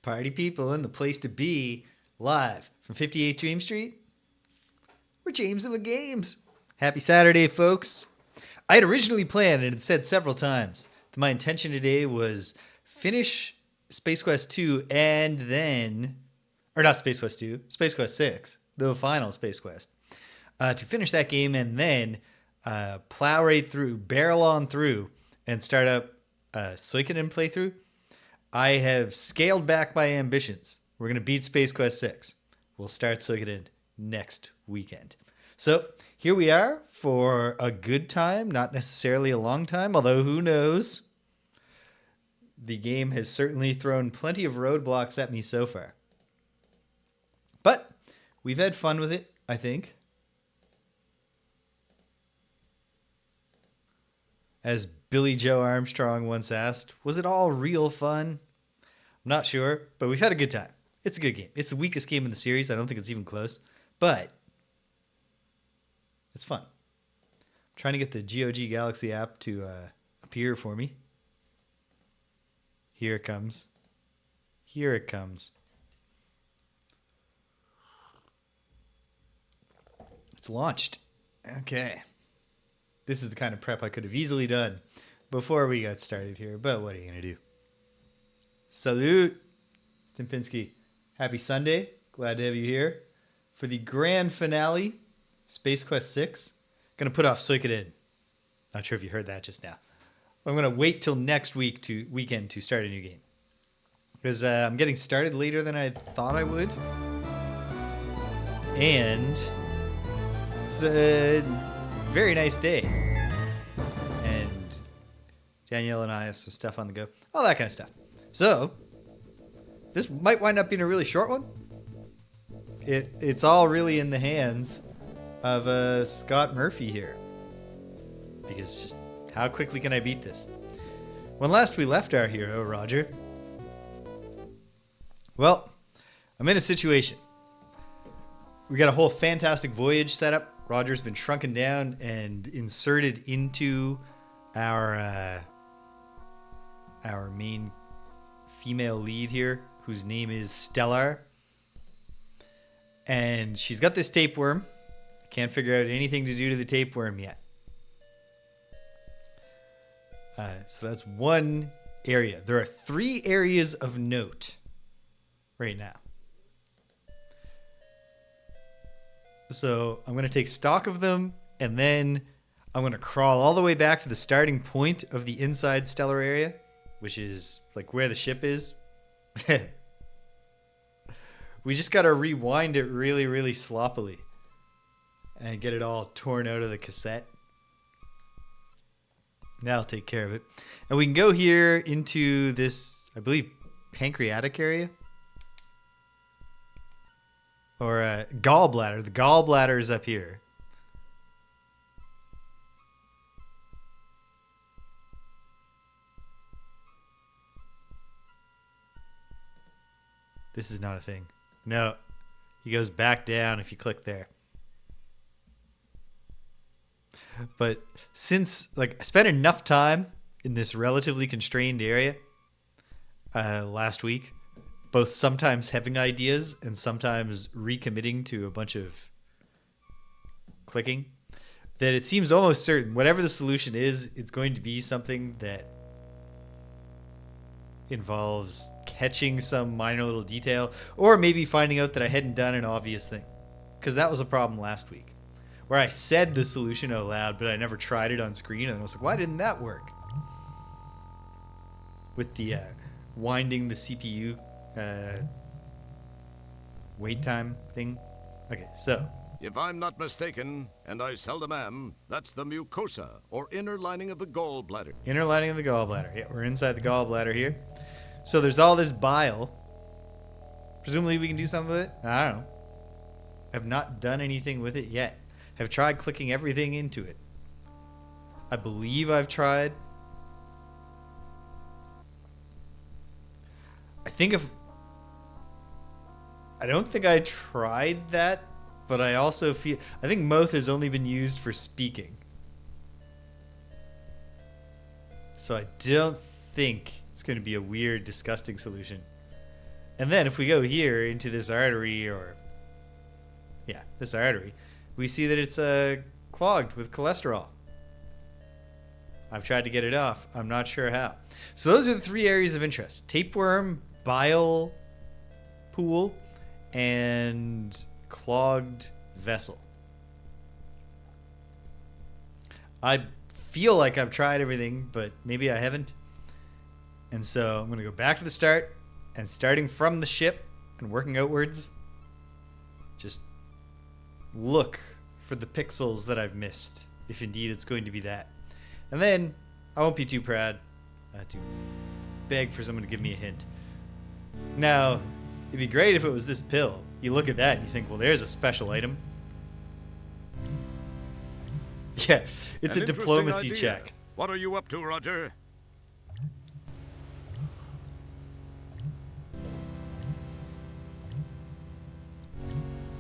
Party people in the place to be, live from 58 Dream Street. We're James and the Games. Happy Saturday, folks. I had originally planned and had said several times that my intention today was finish Space Quest 2 and then, or not Space Quest 2, Space Quest 6, the final Space Quest, to finish that game and then plow right through, barrel on through, and start up Suikoden playthrough. I have scaled back my ambitions. We're going to beat Space Quest 6. We'll start Suikoden next weekend. So here we are for a good time, not necessarily a long time, although who knows? The game has certainly thrown plenty of roadblocks at me so far. But we've had fun with it, I think. As Billy Joe Armstrong once asked, was it all real fun? I'm not sure, but we've had a good time. It's a good game. It's the weakest game in the series. I don't think it's even close, but it's fun. I'm trying to get the GOG Galaxy app to appear for me. Here it comes. Here it comes. It's launched. Okay. This is the kind of prep I could have easily done before we got started here, but what are you going to do? Salute, Stimpinski. Happy Sunday. Glad to have you here for the grand finale, Space Quest 6. Going to put off Suikoden. Not sure if you heard that just now. I'm going to wait till next weekend to start a new game. Because I'm getting started later than I thought I would. And it's a very nice day. And Danielle and I have some stuff on the go. All that kind of stuff. So, this might wind up being a really short one. It's all really in the hands of Scott Murphy here. Because just how quickly can I beat this? When last we left our hero, Roger, well, I'm in a situation. We got a whole fantastic voyage set up. Roger's been shrunken down and inserted into our main female lead here, whose name is Stellar. And she's got this tapeworm. Can't figure out anything to do to the tapeworm yet. So that's one area. There are 3 areas of note right now. So I'm going to take stock of them, and then I'm going to crawl all the way back to the starting point of the inside stellar area, which is like where the ship is. We just got to rewind it really, really sloppily and get it all torn out of the cassette. That'll take care of it. And we can go here into this, I believe, pancreatic area. Or gallbladder. The gallbladder is up here. This is not a thing. No. He goes back down if you click there. But since, I spent enough time in this relatively constrained area last week, both sometimes having ideas and sometimes recommitting to a bunch of clicking, that it seems almost certain whatever the solution is, it's going to be something that involves catching some minor little detail, or maybe finding out that I hadn't done an obvious thing. Because that was a problem last week, where I said the solution out loud, but I never tried it on screen, and I was like, why didn't that work? With the winding the CPU wait time thing. Okay, so. If I'm not mistaken, and I seldom am, that's the mucosa, or inner lining of the gallbladder. Inner lining of the gallbladder. Yeah, we're inside the gallbladder here. So there's all this bile. Presumably we can do something with it. I don't know. I've not done anything with it yet. Have tried clicking everything into it. I believe I've tried. I don't think I tried that, but I also feel, I think Moth has only been used for speaking. So I don't think it's going to be a weird, disgusting solution. And then if we go here into this artery, this artery, we see that it's clogged with cholesterol. I've tried to get it off. I'm not sure how. So those are the 3 areas of interest: tapeworm, bile pool, and clogged vessel. I feel like I've tried everything, but maybe I haven't. And so I'm going to go back to the start, and starting from the ship and working outwards, just look for the pixels that I've missed, if indeed it's going to be that. And then I won't be too proud to beg for someone to give me a hint. Now, it'd be great if it was this pill. You look at that and you think, well, there's a special item. Yeah, it's a diplomacy check. What are you up to, Roger?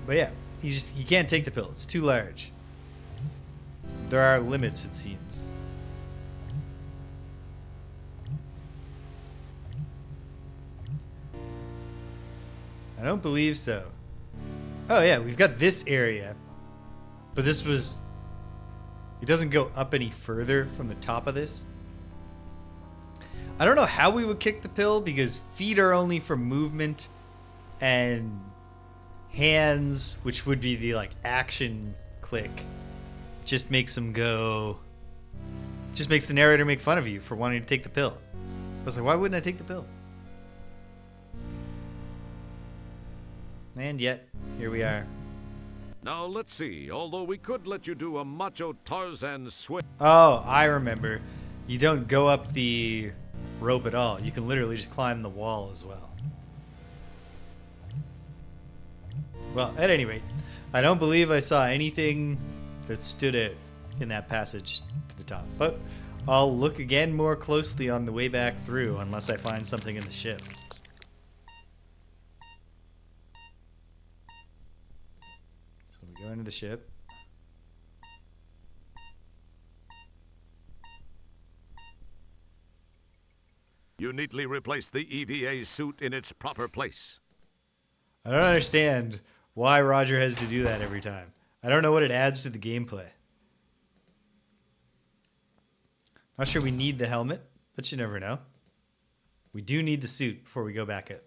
But yeah, he can't take the pill. It's too large. There are limits, it seems. I don't believe so. Oh yeah, we've got this area. But this was... It doesn't go up any further from the top of this. I don't know how we would kick the pill, because feet are only for movement, and hands, which would be the like action click, just makes them go... Just makes the narrator make fun of you for wanting to take the pill. I was like, why wouldn't I take the pill? And yet, here we are. Now, let's see. Although we could let you do a macho Tarzan swing. Oh, I remember. You don't go up the rope at all. You can literally just climb the wall as well. Well, at any rate, I don't believe I saw anything that stood out in that passage to the top. But I'll look again more closely on the way back through, unless I find something in the ship. So we go into the ship. You neatly replace the EVA suit in its proper place. I don't understand why Roger has to do that every time. I don't know what it adds to the gameplay. Not sure we need the helmet, but you never know. We do need the suit before we go back out.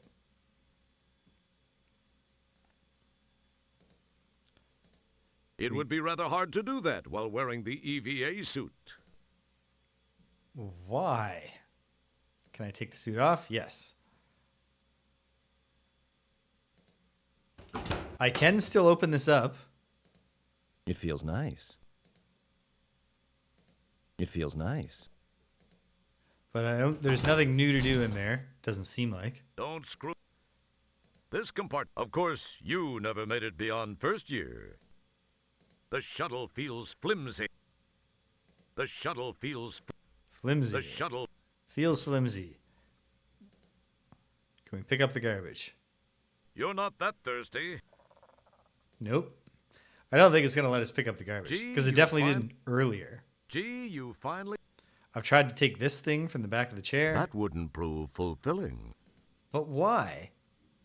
It would be rather hard to do that while wearing the EVA suit. Why? Can I take the suit off? Yes. I can still open this up. It feels nice. It feels nice. But there's nothing new to do in there. Doesn't seem like. Don't screw this compartment. Of course, you never made it beyond first year. The shuttle feels flimsy. The shuttle feels flimsy. The shuttle feels flimsy. Can we pick up the garbage? You're not that thirsty. Nope. I don't think it's going to let us pick up the garbage. Because it definitely didn't earlier. Gee, you finally... I've tried to take this thing from the back of the chair. That wouldn't prove fulfilling. But why?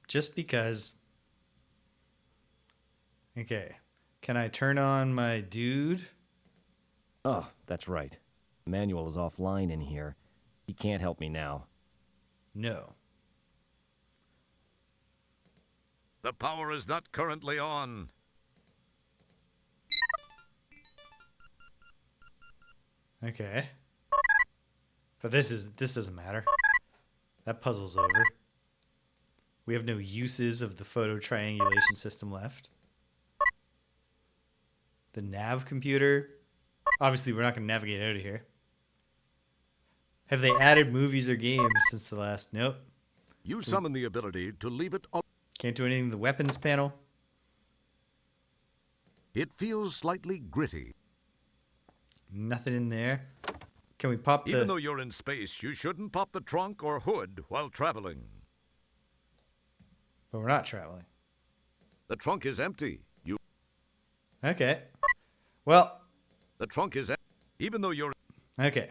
Just because... Okay. Can I turn on my dude? Oh, that's right. The manual is offline in here. He can't help me now. No. The power is not currently on. Okay. But this doesn't matter. That puzzle's over. We have no uses of the photo triangulation system left. The nav computer. Obviously, we're not going to navigate out of here. Have they added movies or games since the last? Nope. You summon the ability to leave it all. Can't do anything in the weapons panel. It feels slightly gritty. Nothing in there. Can we pop the... Even though you're in space, you shouldn't pop the trunk or hood while traveling. But we're not traveling. The trunk is empty. Okay. Well... The trunk is empty. Even though you're... Okay.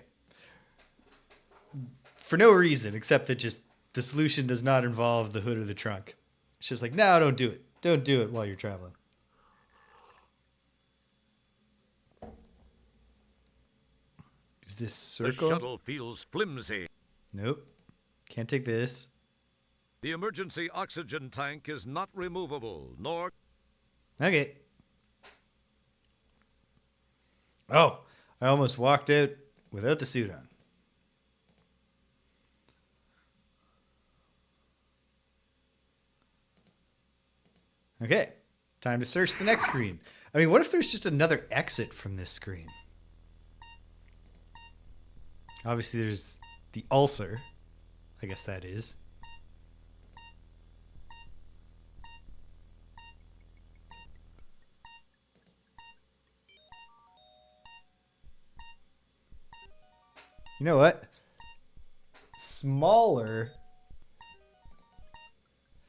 For no reason, except that just the solution does not involve the hood or the trunk. It's just like, no, don't do it. Don't do it while you're traveling. Is this circle? The shuttle feels flimsy. Nope. Can't take this. The emergency oxygen tank is not removable, nor... Okay. Oh, I almost walked out without the suit on. Okay, time to search the next screen. I mean, what if there's just another exit from this screen? Obviously, there's the ulcer. I guess that is. You know what? Smaller.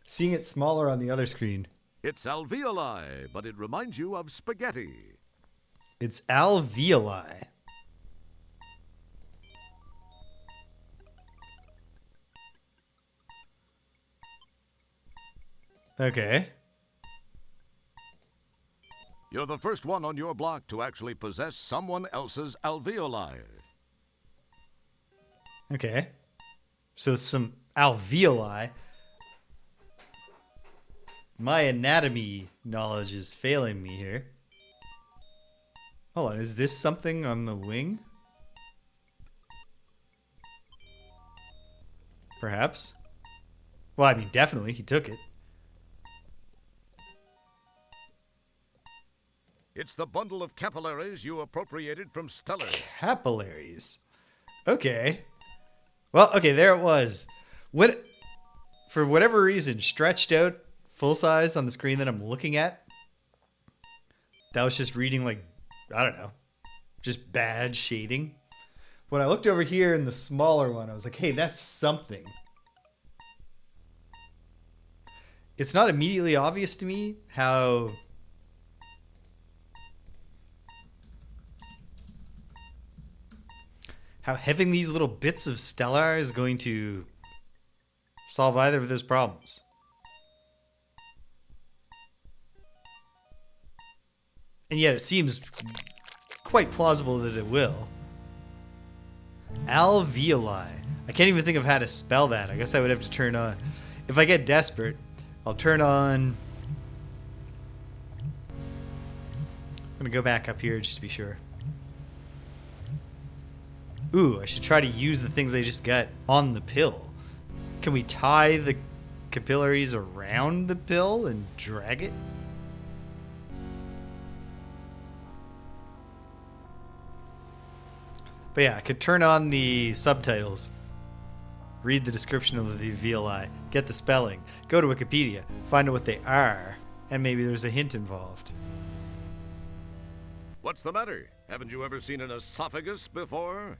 Seeing it smaller on the other screen. It's alveoli, but it reminds you of spaghetti. It's alveoli. Okay. You're the first one on your block to actually possess someone else's alveoli. Okay. So some alveoli. My anatomy knowledge is failing me here. Hold on, is this something on the wing? Perhaps. Well, I mean, definitely, he took it. It's the bundle of capillaries you appropriated from Stellar. Capillaries. Okay. Well, okay, there it was. What, for whatever reason, stretched out full size on the screen that I'm looking at. That was just reading like, I don't know, just bad shading. When I looked over here in the smaller one, I was like, hey, that's something. It's not immediately obvious to me how having these little bits of stellar is going to solve either of those problems. And yet it seems quite plausible that it will. Alveoli. I can't even think of how to spell that. I guess I would have to turn on. If I get desperate, I'll turn on. I'm going to go back up here just to be sure. Ooh, I should try to use the things I just got on the pill. Can we tie the capillaries around the pill and drag it? But yeah, I could turn on the subtitles, read the description of the alveoli, get the spelling, go to Wikipedia, find out what they are, and maybe there's a hint involved. What's the matter? Haven't you ever seen an esophagus before?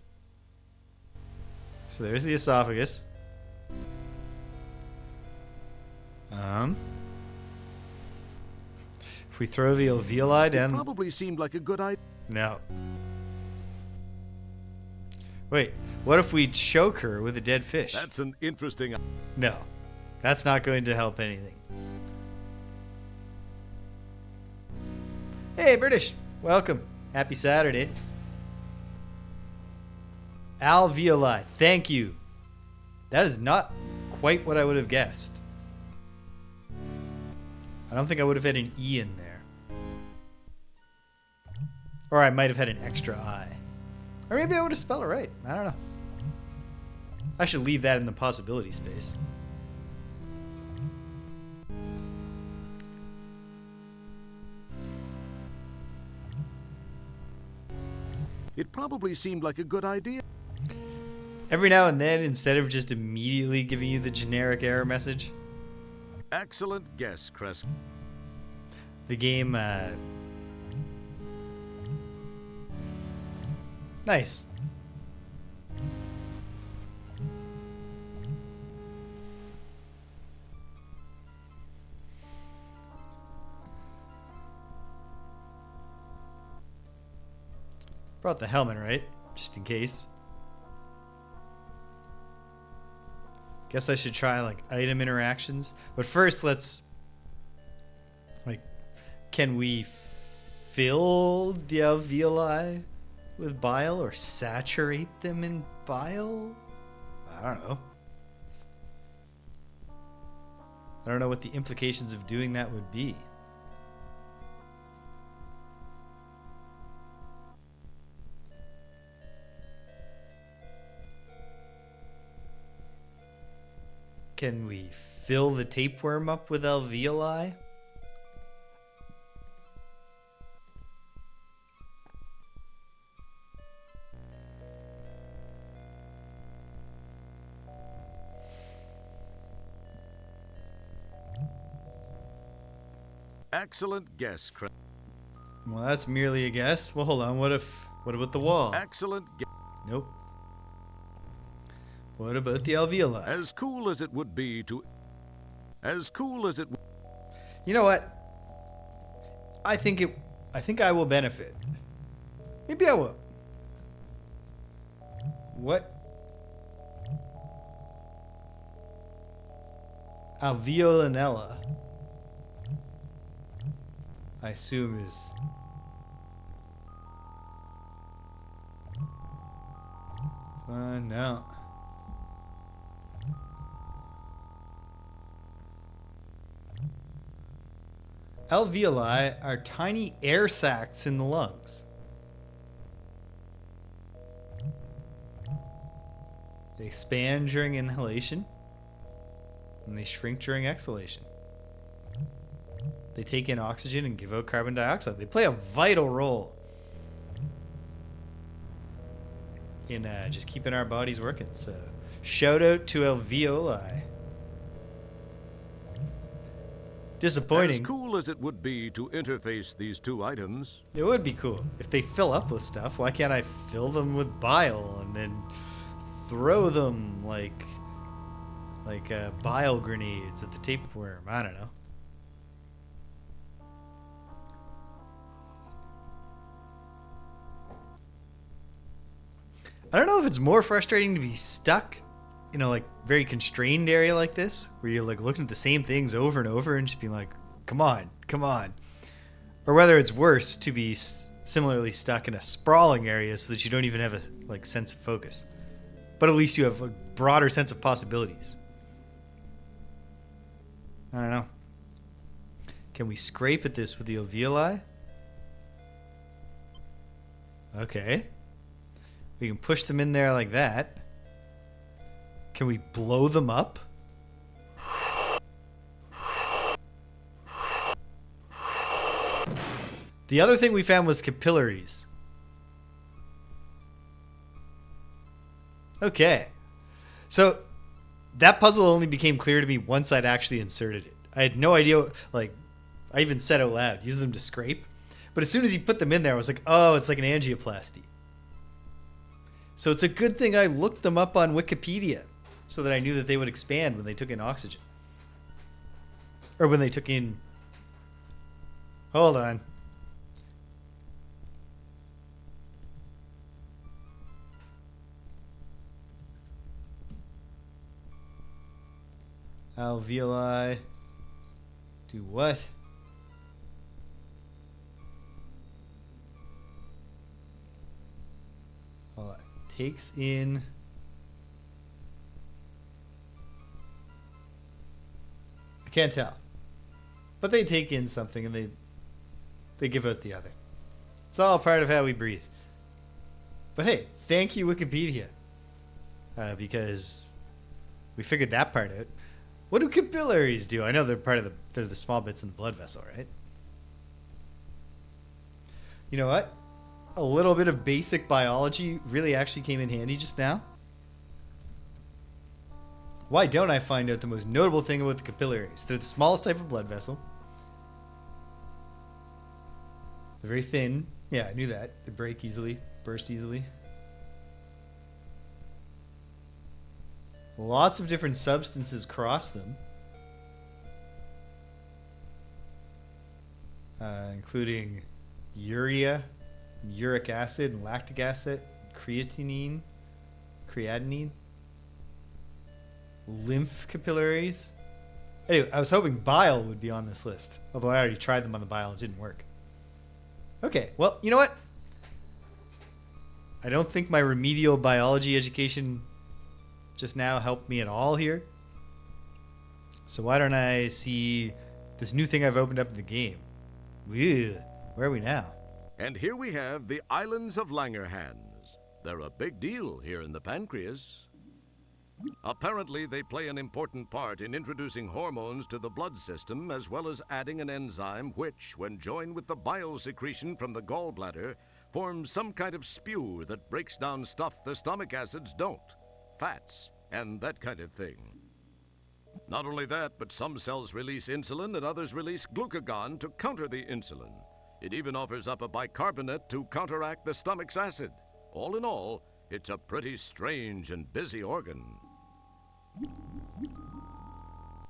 So there's the esophagus. If we throw the alveoli down... It probably seemed like a good idea. No. Wait, what if we choke her with a dead fish? That's an interesting... No, that's not going to help anything. Hey, British. Welcome. Happy Saturday. Alveoli. Thank you. That is not quite what I would have guessed. I don't think I would have had an E in there. Or I might have had an extra I. Or maybe I would have spelled it right. I don't know. I should leave that in the possibility space. It probably seemed like a good idea. Every now and then, instead of just immediately giving you the generic error message, Excellent guess, Crest. the game, nice. Brought the helmet, right? Just in case. Guess I should try like item interactions. But first, let's like, can we fill the alveoli with bile or saturate them in bile? I don't know. I don't know what the implications of doing that would be. Can we fill the tapeworm up with alveoli? Excellent guess, Well, that's merely a guess. Well, hold on. What about the wall? Excellent guess. Nope. What about the alveoli? As cool as it would be to... As cool as it... You know what? I think I will benefit. Maybe I will. What? Alveolinella, I assume is... no. Alveoli are tiny air sacs in the lungs. They expand during inhalation, and they shrink during exhalation. They take in oxygen and give out carbon dioxide. They play a vital role in just keeping our bodies working. So, shout out to alveoli. Disappointing. As cool as it would be to interface these two items... It would be cool. If they fill up with stuff, why can't I fill them with bile and then throw them like bile grenades at the tapeworm? I don't know. I don't know if it's more frustrating to be stuck in a like very constrained area like this, where you're like looking at the same things over and over and just being like, come on, or whether it's worse to be similarly stuck in a sprawling area so that you don't even have a like sense of focus, but at least you have a broader sense of possibilities. I don't know. Can we scrape at this with the alveoli? Okay. We can push them in there like that. Can we blow them up? The other thing we found was capillaries. Okay. So that puzzle only became clear to me once I'd actually inserted it. I had no idea, like, I even said out loud, use them to scrape. But as soon as you put them in there, I was like, oh, it's like an angioplasty. So it's a good thing I looked them up on Wikipedia so that I knew that they would expand when they took in oxygen. Or when they took in... Hold on. Alveoli do what? Hold on. Takes in... I can't tell. But they take in something and they give out the other. It's all part of how we breathe. But hey, thank you, Wikipedia. Because we figured that part out. What do capillaries do? I know they're the small bits in the blood vessel, right? You know what? A little bit of basic biology really actually came in handy just now. Why don't I find out the most notable thing about the capillaries? They're the smallest type of blood vessel. They're very thin. Yeah, I knew that. They break easily, burst easily. Lots of different substances cross them. Including urea, uric acid, and lactic acid, creatinine. lymph capillaries. Anyway, I was hoping bile would be on this list, although I already tried them on the bile and it didn't work. Okay, well, you know what? I don't think my remedial biology education just now helped me at all here. So why don't I see this new thing I've opened up in the game? Ugh, where are we now? And here we have the Islands of Langerhans. They're a big deal here in the pancreas. Apparently, they play an important part in introducing hormones to the blood system, as well as adding an enzyme which, when joined with the bile secretion from the gallbladder, forms some kind of spew that breaks down stuff the stomach acids don't. Fats, and that kind of thing. Not only that, but some cells release insulin and others release glucagon to counter the insulin. It even offers up a bicarbonate to counteract the stomach's acid. All in all, it's a pretty strange and busy organ.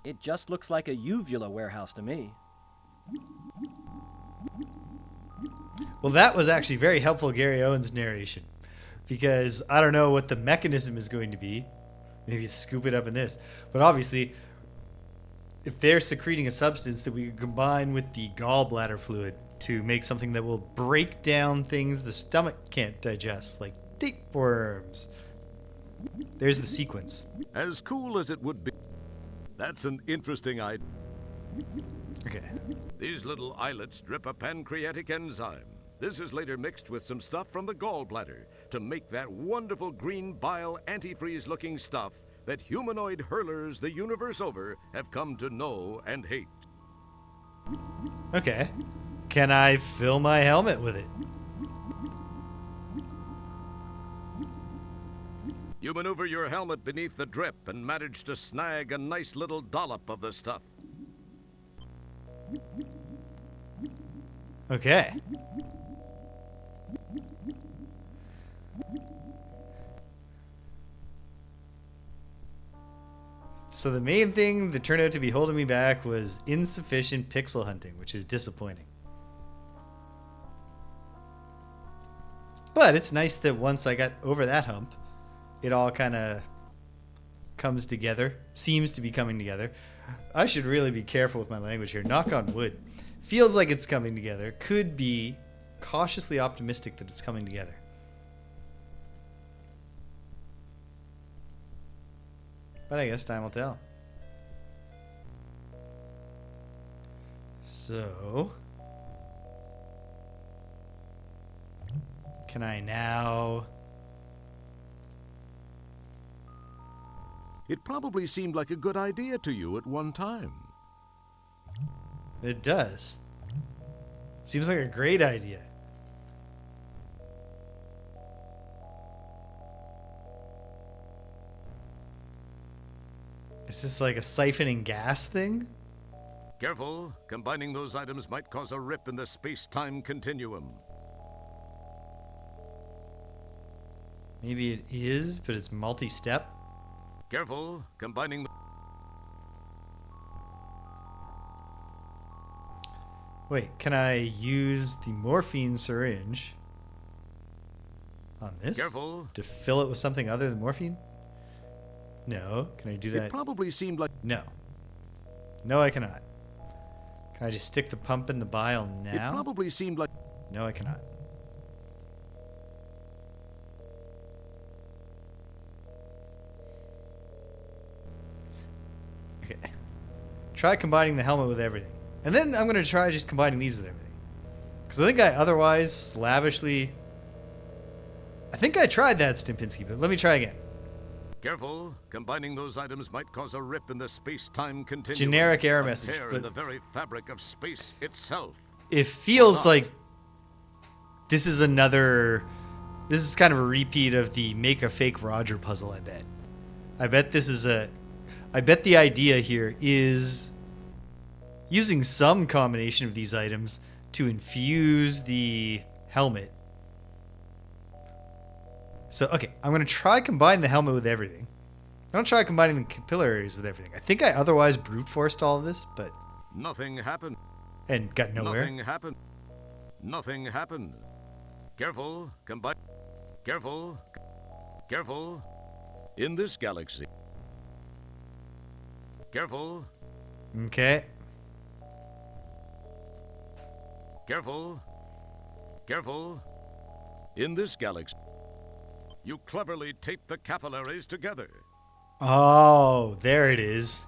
It just looks like a uvula warehouse to me. Well, that was actually very helpful, Gary Owen's narration, because I don't know what the mechanism is going to be. Maybe scoop it up in this. But obviously, if they're secreting a substance that we can combine with the gallbladder fluid to make something that will break down things the stomach can't digest, like tapeworms. There's the sequence. As cool as it would be, that's an interesting idea. Okay. These little islets drip a pancreatic enzyme. This is later mixed with some stuff from the gallbladder to make that wonderful green bile antifreeze-looking stuff that humanoid hurlers the universe over have come to know and hate. Okay. Can I fill my helmet with it? You maneuver your helmet beneath the drip and manage to snag a nice little dollop of the stuff. Okay. So the main thing that turned out to be holding me back was insufficient pixel hunting, which is disappointing. But it's nice that once I got over that hump, it all kind of comes together, seems to be coming together. I should really be careful with my language here. Knock on wood. Feels like it's coming together. Could be cautiously optimistic that it's coming together. But I guess time will tell. So, can I now... It probably seemed like a good idea to you at one time. It does. Seems like a great idea. Is this like a siphoning gas thing? Careful, combining those items might cause a rip in the space-time continuum. Maybe it is, but it's multi-step. Careful, combining... Wait, can I use the morphine syringe on this? Careful. To fill it with something other than morphine? No. Can I do that? It probably seemed like... No. No, I cannot. Can I just stick the pump in the bile It now? probably seemed like... No, I cannot. Okay. Try combining the helmet with everything. And then I'm going to try just combining these with everything. Because I think I otherwise lavishly... I think I tried that, Stimpinski, but let me try again. Careful, combining those items might cause a rip in the space-time continuum. Generic error a message, tear but- in the very fabric of space itself. It feels not? like this is another... This is kind of a repeat of the make a fake Roger puzzle, I bet. I bet this is a... I bet the idea here is using some combination of these items to infuse the helmet. So, okay, I'm going to try combining the helmet with everything. I'm going to try combining the capillaries with everything. I think I otherwise brute forced all of this, but... Nothing happened. And got nowhere. Nothing happened. Nothing happened. Careful, combine... Careful. Careful. In this galaxy... Careful. Okay. Careful. Careful. In this galaxy, you cleverly tape the capillaries together. Oh, there it is.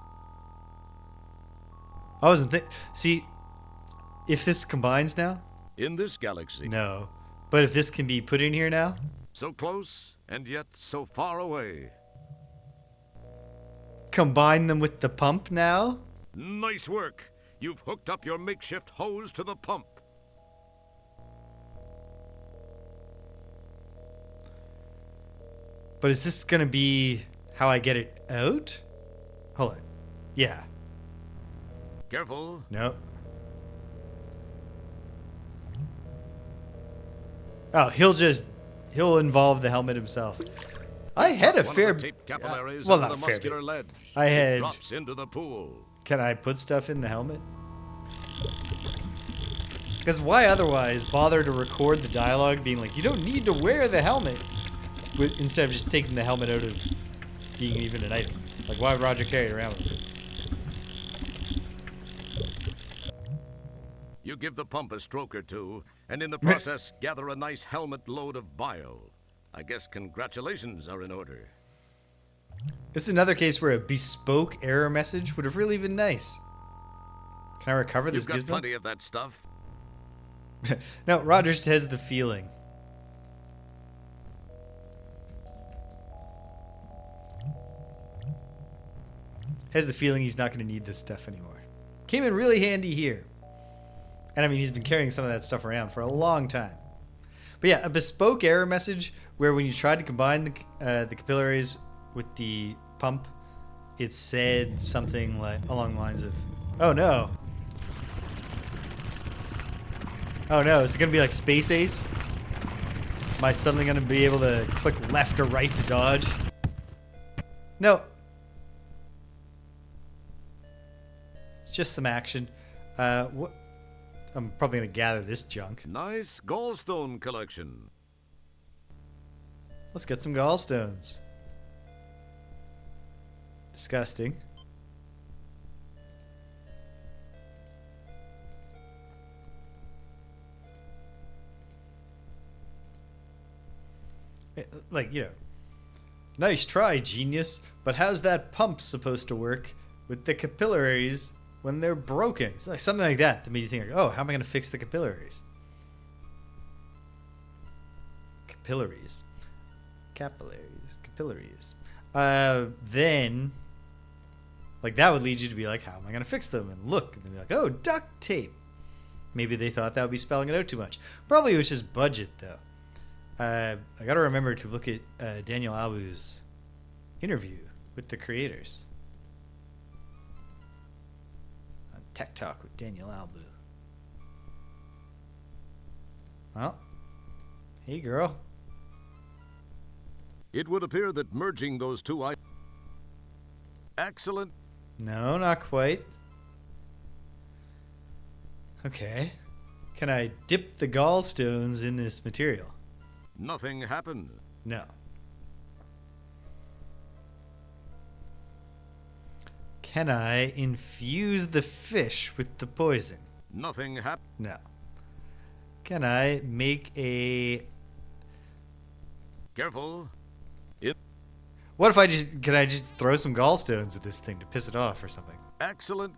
I wasn't see, if this combines now? In this galaxy. No. But if this can be put in here now? So close and yet so far away. Combine them with the pump now? Nice work. You've hooked up your makeshift hose to the pump. But is this gonna be how I get it out? Hold on. Yeah. Careful. Nope. Oh, he'll involve the helmet himself. I had a One fair of the taped capillaries well, under not the a fair muscular bit. ledge. I It had. drops into the pool. Can I put stuff in the helmet? Because why otherwise bother to record the dialogue being like, you don't need to wear the helmet, instead of just taking the helmet out of being even an item? Like, why would Roger carry it around with it? You give the pump a stroke or two, and in the process gather a nice helmet load of bile. I guess congratulations are in order. This is another case where a bespoke error message would have really been nice. Can I recover this You've got gizmo? plenty of that stuff. No, Rogers has the feeling. Has the feeling he's not going to need this stuff anymore. Came in really handy here. And I mean, he's been carrying some of that stuff around for a long time. But yeah, a bespoke error message where when you tried to combine the capillaries with the pump, it said something like along the lines of, "Oh no, oh no, is it gonna be like Space Ace? Am I suddenly gonna be able to click left or right to dodge?" No. It's just some action. What? I'm probably gonna gather this junk. Nice gallstone collection. Let's get some gallstones. Disgusting. Like, you know, nice try, genius, but how's that pump supposed to work with the capillaries when they're broken? It's like something like that made you think, like, oh, how am I going to fix the capillaries? Capillaries. Capillaries. Then, like, that would lead you to be like, how am I going to fix them? And look, and then be like, oh, duct tape. Maybe they thought that would be spelling it out too much. Probably it was just budget, though. I got to remember to look at Daniel Albu's interview with the creators on Tech Talk with Daniel Albu. Well, hey, girl. It would appear that merging those two items. Excellent. No, not quite. Okay. Can I dip the gallstones in this material? Nothing happened. No. Can I infuse the fish with the poison? Nothing happened. No. Can I make a... Careful. What if can I just throw some gallstones at this thing to piss it off or something? Excellent.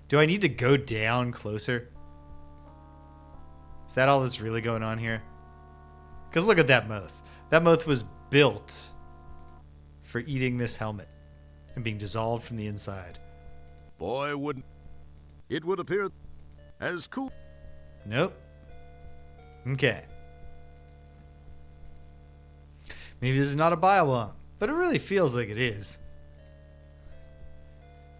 Do I need to go down closer? Is that all that's really going on here? Because look at that mouth. That mouth was built for eating this helmet and being dissolved from the inside. Boy, wouldn't. It would appear as cool. Nope. Okay. Maybe this is not a biobomb, but it really feels like it is.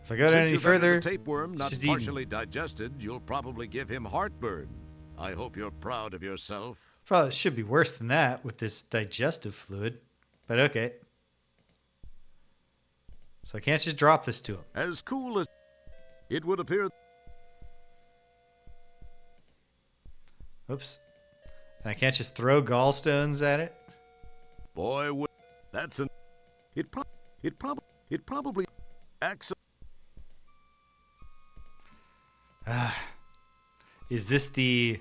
If I go down Since any you've entered further, the tapeworm not just eaten. partially digested, you'll probably give him heartburn. I hope you're proud of yourself. Probably should be worse than that with this digestive fluid, but okay. So I can't just drop this to him. As cool as it would appear. Oops. And I can't just throw gallstones at it. Boy, that's an. It probably. Excellent. Is this the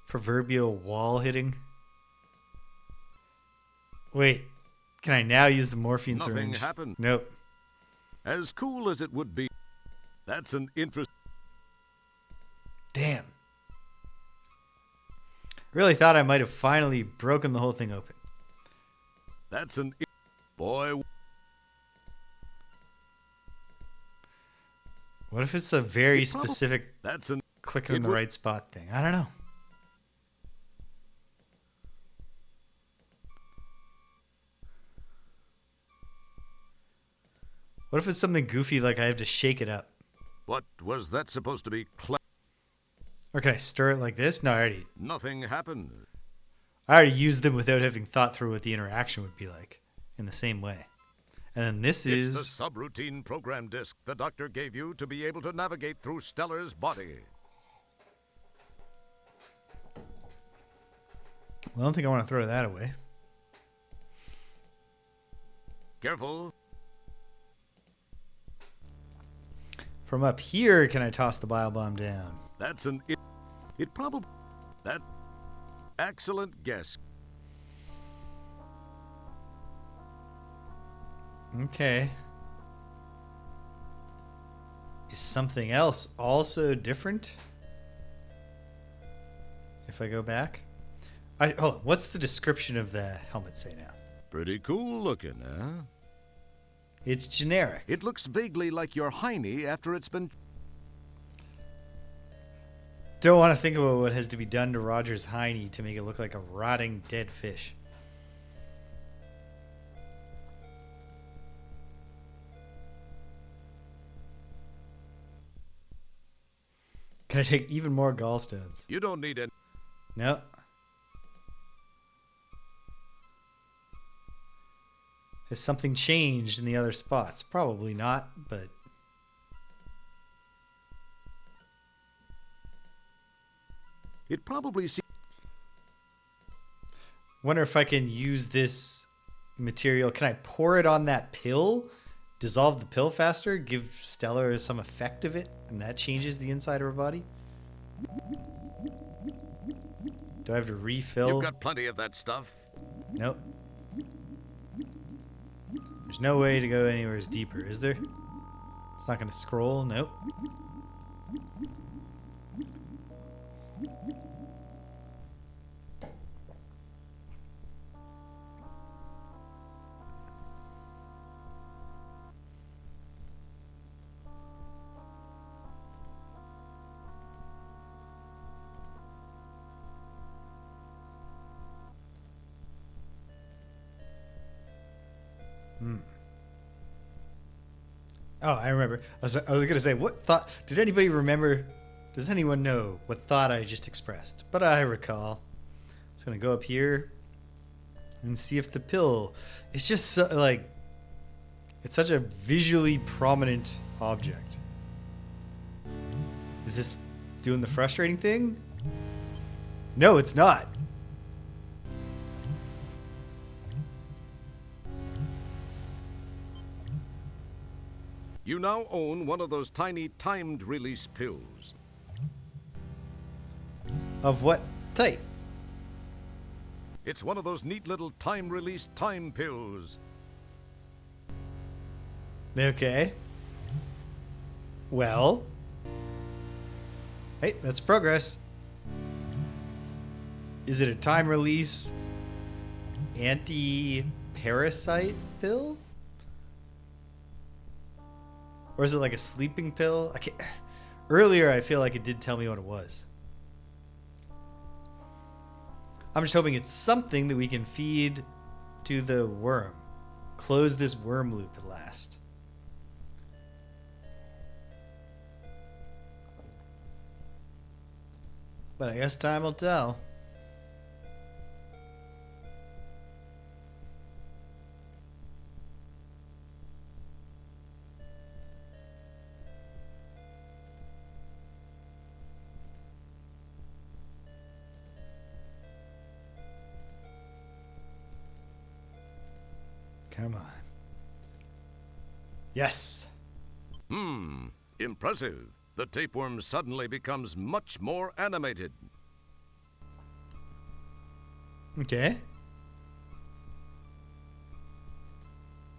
proverbial wall hitting? Wait, can I now use the morphine Nothing syringe? happened. Nope. As cool as it would be, that's an interest. Damn. Really thought I might have finally broken the whole thing open. That's an boy. What if it's a very It probably- specific That's an. clicking in it the would- right spot thing? I don't know. What if it's something goofy like I have to shake it up? What was that supposed to be? Or can I stir it like this? No, Nothing happened. I already used them without having thought through what the interaction would be like in the same way. And then this It's is... the subroutine program disk the doctor gave you to be able to navigate through Stellar's body. Well, I don't think I want to throw that away. Careful. From up here, can I toss the bile bomb down? That's an. It probably. That. Excellent guess. Okay. Is something else also different? If I go back? Hold on. What's the description of the helmet say now? Pretty cool looking, huh? It's generic. It looks vaguely like your hiney after it's been. Don't want to think about what has to be done to Roger's hiney to make it look like a rotting dead fish. Can I take even more gallstones? You don't need it. No. Has something changed in the other spots? Probably not, but... It probably seems. Wonder if I can use this material. Can I pour it on that pill? Dissolve the pill faster? Give Stellar some effect of it? And that changes the inside of her body? Do I have to refill? You've got plenty of that stuff. Nope. There's no way to go anywhere deeper, is there? It's not going to scroll? Nope. Oh, I remember. I was going to say, what thought... Did anybody remember... Does anyone know what thought I just expressed? But I recall. I was going to go up here and see if the pill... It's just so, like... It's such a visually prominent object. Is this doing the frustrating thing? No, it's not. You now own one of those tiny timed release pills. Of what type? It's one of those neat little time release time pills. Okay. Well. Hey, that's progress. Is it a time release anti-parasite pill? Or is it like a sleeping pill? I can't... Earlier, I feel like it did tell me what it was. I'm just hoping it's something that we can feed to the worm. Close this worm loop at last. But I guess time will tell. Come on. Yes. Impressive. The tapeworm suddenly becomes much more animated. Okay.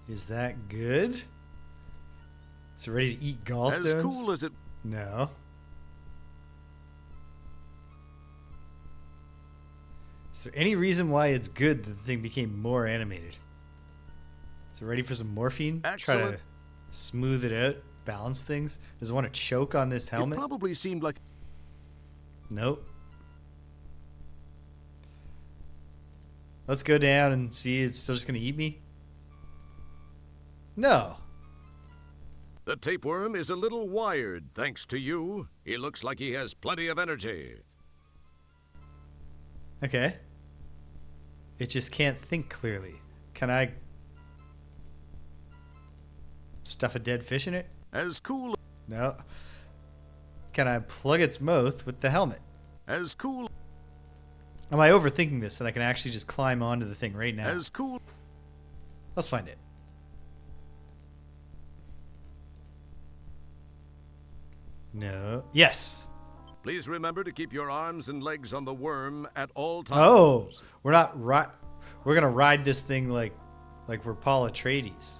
Is that good? Is it ready to eat gallstones? As cool as it... No. Is there any reason why it's good that the thing became more animated? Is it ready for some morphine? Try to Excellent. smooth it out, balance things? Does it want to choke on this It helmet? probably seemed like... Nope. Let's go down and see it's still just going to eat me. No. The tapeworm is a little wired, thanks to you. He looks like he has plenty of energy. Okay. It just can't think clearly. Can I stuff a dead fish in it? As cool... No. Can I plug its mouth with the helmet? As cool... Am I overthinking this that I can actually just climb onto the thing right now? As cool... Let's find it. No. Yes. Please remember to keep your arms and legs on the worm at all times. Oh, we're not right. We're gonna ride this thing like we're Paul Atreides.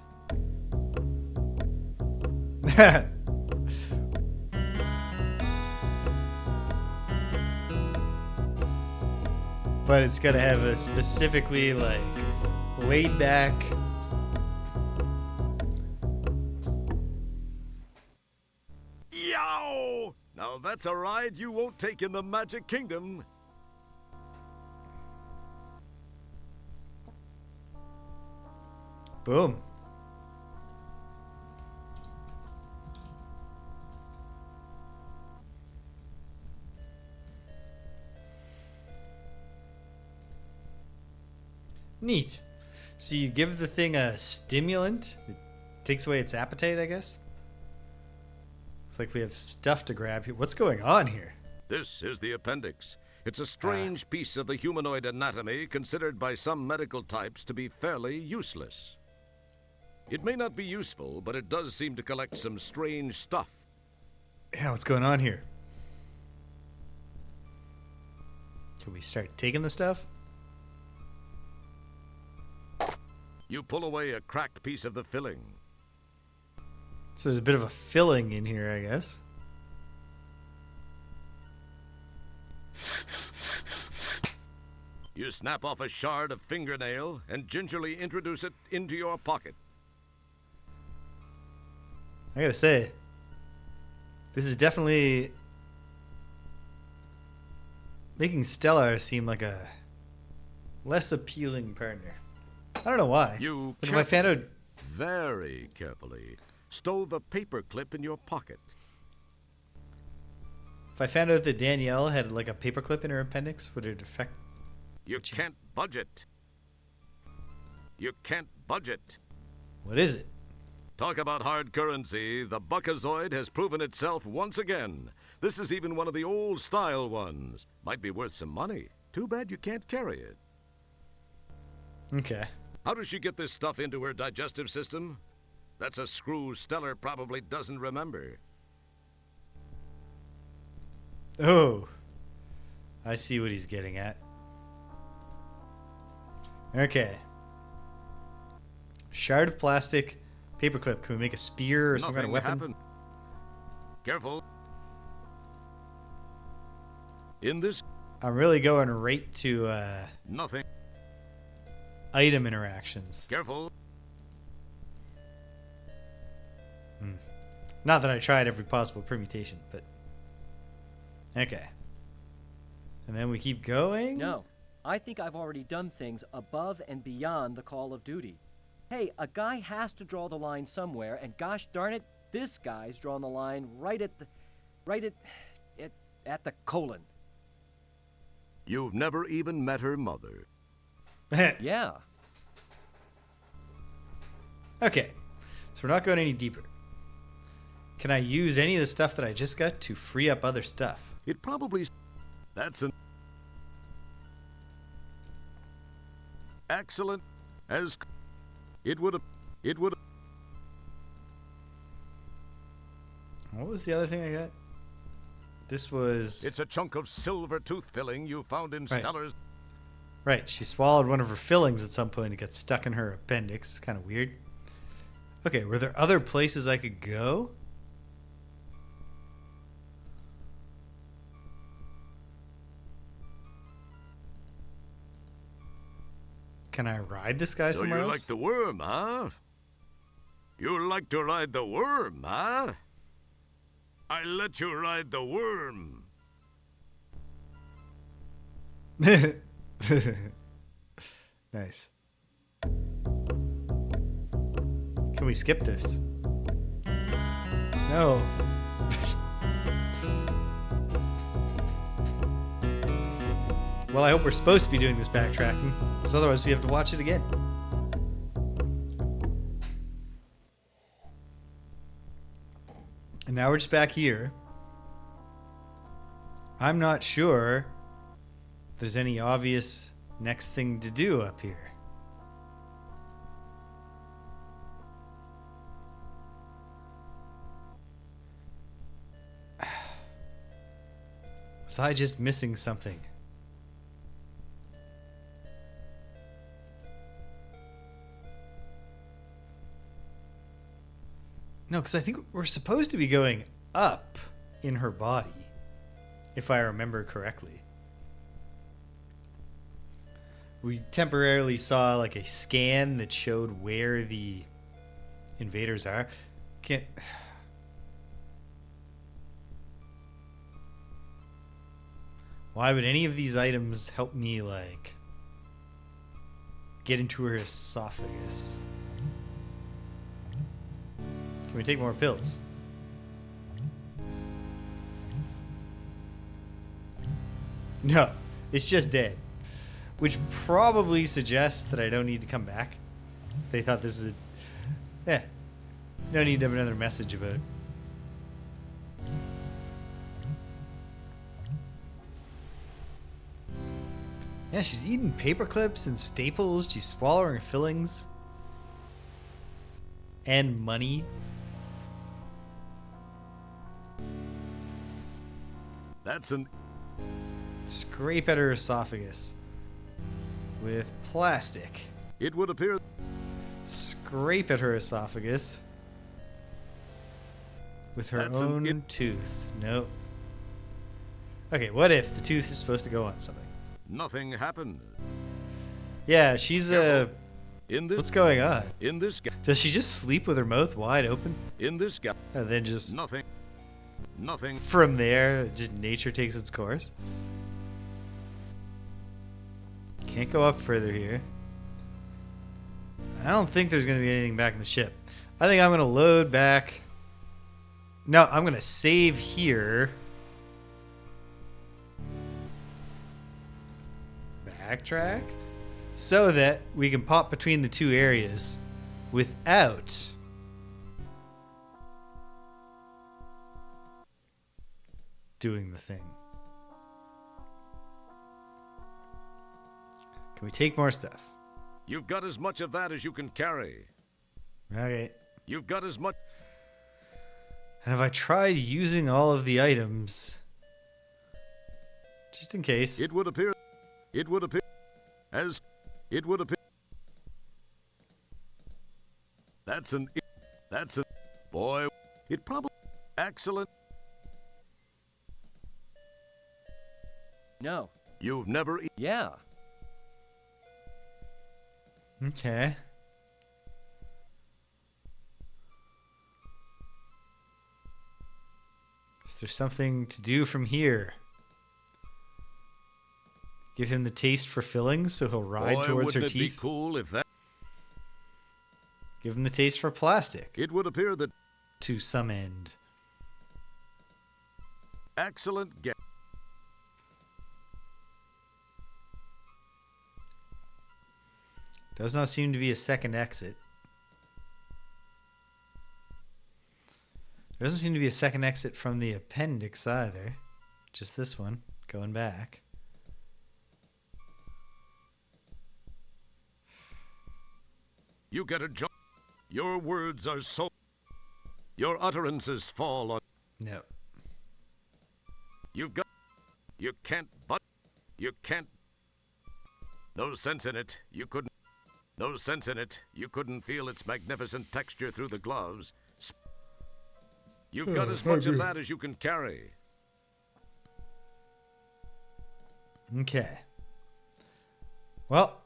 But it's gonna have a specifically like laid back. Yow! Now that's a ride you won't take in the Magic Kingdom. Boom. Neat. So you give the thing a stimulant. It takes away its appetite, I guess. Looks like we have stuff to grab here. What's going on here? This is the appendix. It's a strange piece of the humanoid anatomy considered by some medical types to be fairly useless. It may not be useful, but it does seem to collect some strange stuff. Yeah, what's going on here? Can we start taking the stuff? You pull away a cracked piece of the filling. So there's a bit of a filling in here, I guess. You snap off a shard of fingernail and gingerly introduce it into your pocket. I gotta say, this is definitely making Stellar seem like a less appealing partner. I don't know why. You But if I found out, very carefully stow the paper clip in your pocket. if I found out that Danielle had like a paperclip in her appendix, would it affect? You can't budget. You can't budget. What is it? Talk about hard currency. The Buckazoid has proven itself once again. This is even one of the old style ones. Might be worth some money. Too bad you can't carry it. Okay. How does she get this stuff into her digestive system? That's a screw Stellar probably doesn't remember. Oh, I see what he's getting at. Okay. Shard of plastic, paperclip. Can we make a spear or some kind of weapon? Happened. Careful. In this, I'm really going right to nothing. item interactions. Careful. Not that I tried every possible permutation, but okay. And then we keep going. No, I think I've already done things above and beyond the call of duty. Hey, a guy has to draw the line somewhere, and gosh darn it, this guy's drawn the line right at the colon. You've never even met her mother. Yeah. Okay, so we're not going any deeper. Can I use any of the stuff that I just got to free up other stuff? It probably... That's an... Excellent. As... It would have... What was the other thing I got? This was... It's a chunk of silver tooth filling you found in Right. Stellar's. Right, she swallowed one of her fillings at some point and it got stuck in her appendix. Kind of weird. Okay, were there other places I could go? Can I ride this guy So somewhere you else? like the worm, huh? You like to ride the worm, huh? I let you ride the worm. Nice. Can we skip this? No. Well, I hope we're supposed to be doing this backtracking, because otherwise we have to watch it again. And now we're just back here. I'm not sure if there's any obvious next thing to do up here. Was I just missing something? No, because I think we're supposed to be going up in her body, if I remember correctly. We temporarily saw like a scan that showed where the invaders are. Can't... Why would any of these items help me, like, get into her esophagus? Can we take more pills? No, it's just dead. Which probably suggests that I don't need to come back. They thought this is a... Eh. No need to have another message about it. Yeah, she's eating paper clips and staples. She's swallowing her fillings. And money. That's an... Scrape at her esophagus. With plastic. It would appear... Scrape at her esophagus. With her That's an own tooth. Nope. Okay, what if the tooth is supposed to go on something? Nothing happened. Yeah, she's In this... What's going on? In this... Does she just sleep with her mouth wide open? In this... And then just Nothing. Nothing. from there, just nature takes its course? Can't go up further here. I don't think there's going to be anything back in the ship. I think I'm going to load back. No, I'm going to save here. Backtrack. So that we can pop between the two areas without doing the thing. Can we take more stuff? You've got as much of that as you can carry. Okay. You've got as much... And have I tried using all of the items? Just in case. It would appear... It would appear... As... It would appear... That's an... That's a... Boy... It probably... Excellent... No. You've never... Yeah. Okay. Is there something to do from here? Give him the taste for fillings so he'll ride Boy, towards her wouldn't it teeth? be cool if that... Give him the taste for plastic It would appear that... to some end. Excellent guess. Does not seem to be a second exit. There doesn't seem to be a second exit from the appendix either. Just this one, going back. You get a job. Your words are so... Your utterances fall on... No. You've got. You can't. But. You can't. No sense in it. You couldn't. No sense in it. You couldn't feel its magnificent texture through the gloves. You've got as much of that as you can carry. Okay. Well,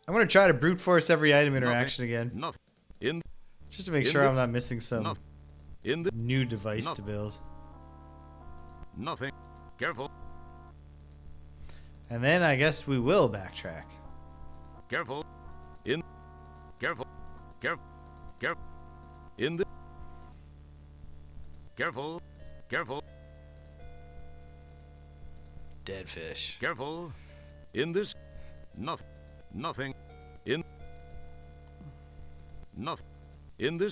I'm going to try to brute force every item interaction again. Nothing. In. Just to make in sure the- I'm not missing some Nothing. In the. new device No. to build. Nothing. Careful. And then I guess we will backtrack. Careful. In. Careful. Careful. Careful. In the. Careful. Careful. Dead fish. Careful. In this. Nothing. Nothing. In. Nothing. In this.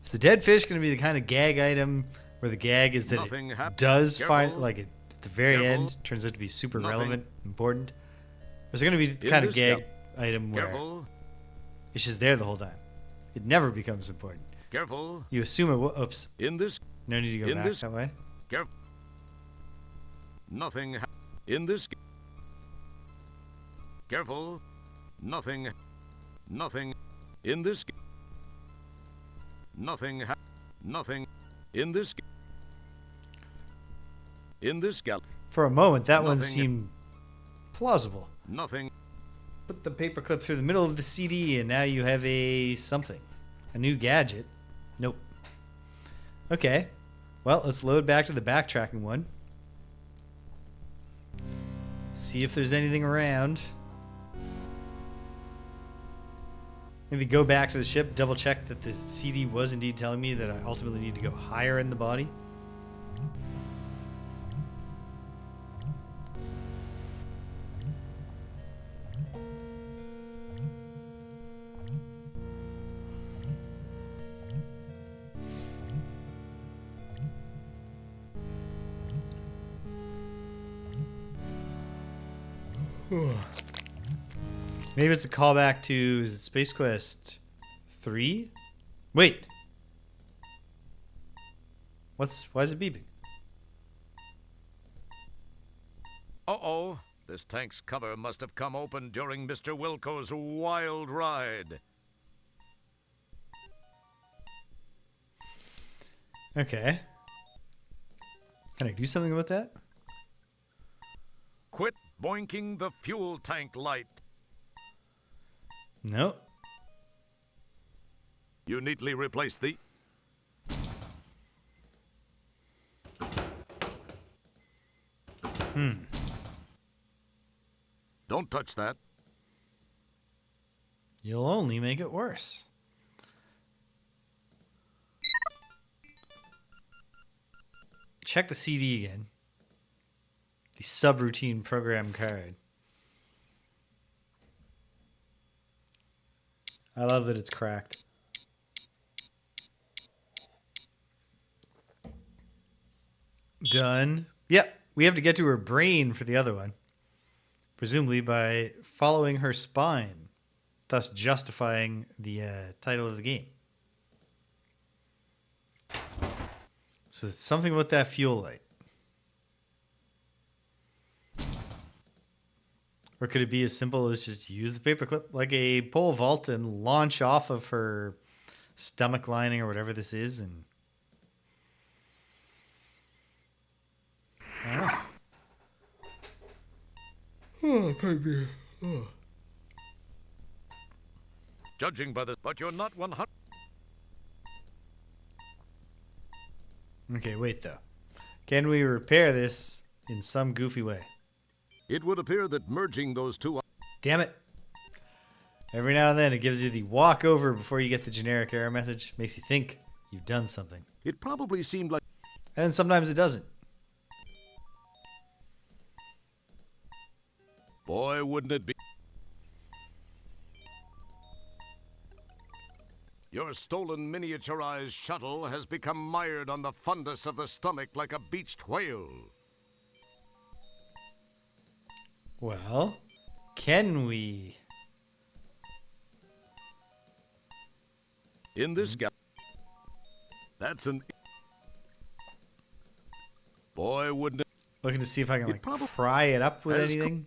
Is the dead fish going to be the kind of gag item where the gag is that Nothing it hap- does Careful. find, like at the very Careful. end, turns out to be super Nothing. relevant, important? Or is it going to be the In kind of this gag gal- item where Careful. it's just there the whole time? It never becomes important. Careful. You assume it will. Oops. In this. No need to go In back this- that way. Careful. Nothing. In this. Careful. Nothing. Nothing. In this. Nothing. Nothing. In this. In this gal. For a moment, that one Nothing. seemed plausible. Nothing. Put the paperclip through the middle of the CD, and now you have a something. A new gadget. Nope. Okay. Well, let's load back to the backtracking one. See if there's anything around. Maybe go back to the ship, double check that the CD was indeed telling me that I ultimately need to go higher in the body. Maybe it's a callback to, is it Space Quest 3? Wait. Why is it beeping? Uh-oh. This tank's cover must have come open during Mr. Wilco's wild ride. Okay. Can I do something about that? Quit boinking the fuel tank light. No. You neatly replace the... Don't touch that. You'll only make it worse. Check the CD again. The subroutine program card. I love that it's cracked. Done. Yep, we have to get to her brain for the other one. Presumably by following her spine, thus justifying the title of the game. So it's something with that fuel light. Or could it be as simple as just use the paperclip like a pole vault and launch off of her stomach lining or whatever this is and... Ah. Oh, baby. Oh. Judging by this, but you're not 100. Okay, wait though. Can we repair this in some goofy way? It would appear that merging those two... Damn it. Every now and then it gives you the walk over before you get the generic error message. Makes you think you've done something. It probably seemed like... And then sometimes it doesn't. Boy, wouldn't it be... Your stolen miniaturized shuttle has become mired on the fundus of the stomach like a beached whale. Well, can we? In this gap... That's an... Boy, wouldn't it... Looking to see if I can It like probably pry it up with has anything.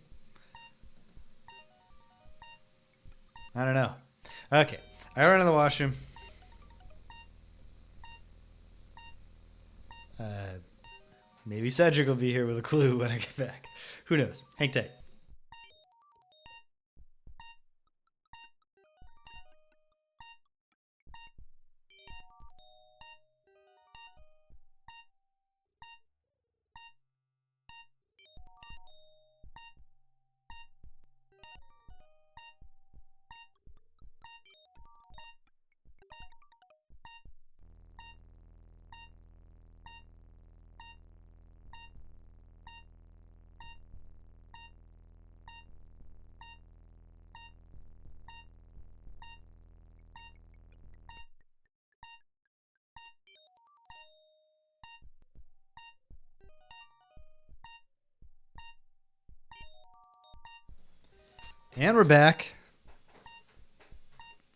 I don't know. Okay, I run to the washroom. Maybe Cedric will be here with a clue when I get back. Who knows? Hang tight. And we're back.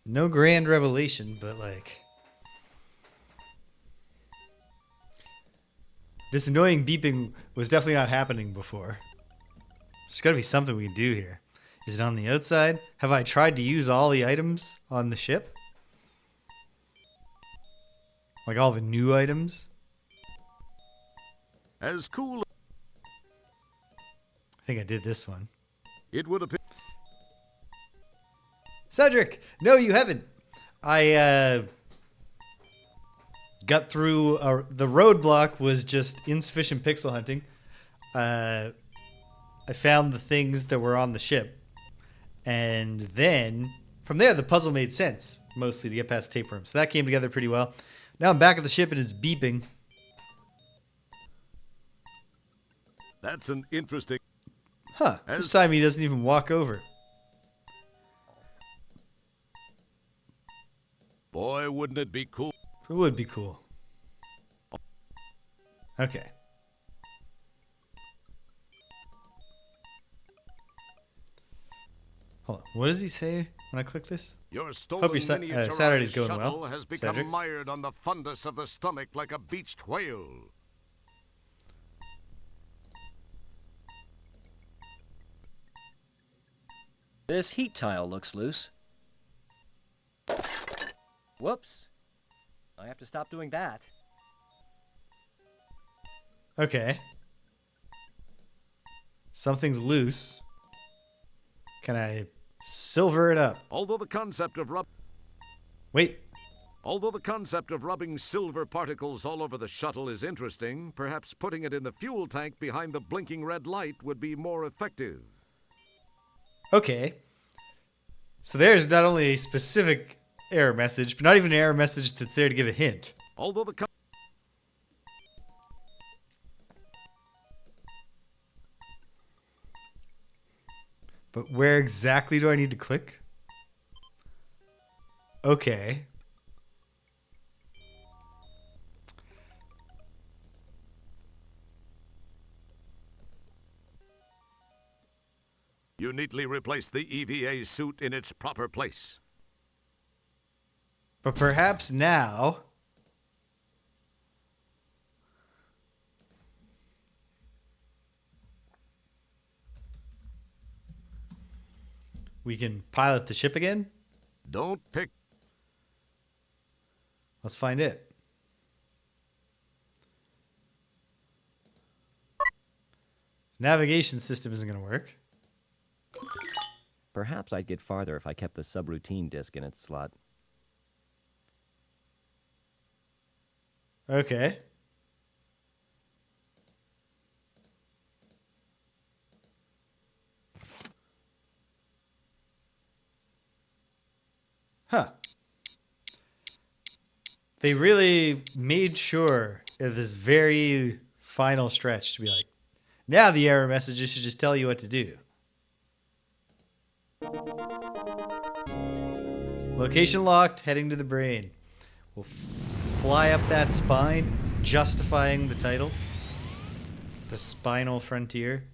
No grand revelation, but like this annoying beeping was definitely not happening before. There's got to be something we can do here. Is it on the outside? Have I tried to use all the items on the ship? Like all the new items? As cool I think I did this one. it would appear. Cedric! No, you haven't. I got through. The roadblock was just insufficient pixel hunting. I found the things that were on the ship. And then from there, the puzzle made sense, mostly to get past tape room. So that came together pretty well. Now I'm back at the ship and it's beeping. That's an interesting. Huh. This time he doesn't even walk over. Boy, wouldn't it be cool? It would be cool. Okay. Hold on. What does he say when I click this? Your stolen your miniaturized Saturday's going shuttle well, has become Cedric. mired on the fundus of the stomach like a beached whale. This heat tile looks loose. Whoops. I have to stop doing that. Okay. Something's loose. Can I silver it up? Although the concept of Wait. rubbing silver particles all over the shuttle is interesting, perhaps putting it in the fuel tank behind the blinking red light would be more effective. Okay. So there's not only a specific error message, but not even an error message that's there to give a hint. Although the But where exactly do I need to click? Okay. you neatly replace the EVA suit in its proper place. But perhaps now we can pilot the ship again? Don't pick. Let's find it. Navigation system isn't going to work. Perhaps I'd get farther if I kept the subroutine disk in its slot. Okay. Huh. They really made sure at this very final stretch to be like, now the error messages should just tell you what to do. Location locked, heading to the brain. We'll fly up that spine, justifying the title. The Spinal Frontier.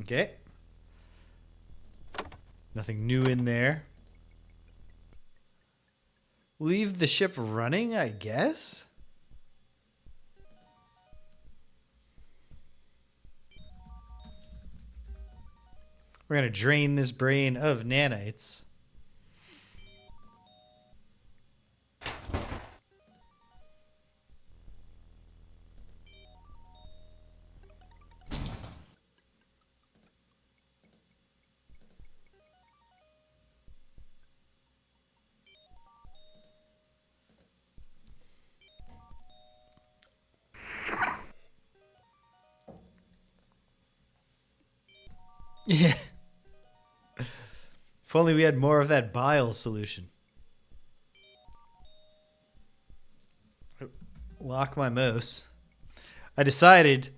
Okay. Nothing new in there. leave the ship running, I guess? We're going to drain this brain of nanites. Yeah. If only we had more of that bile solution. Lock my mouse. I decided,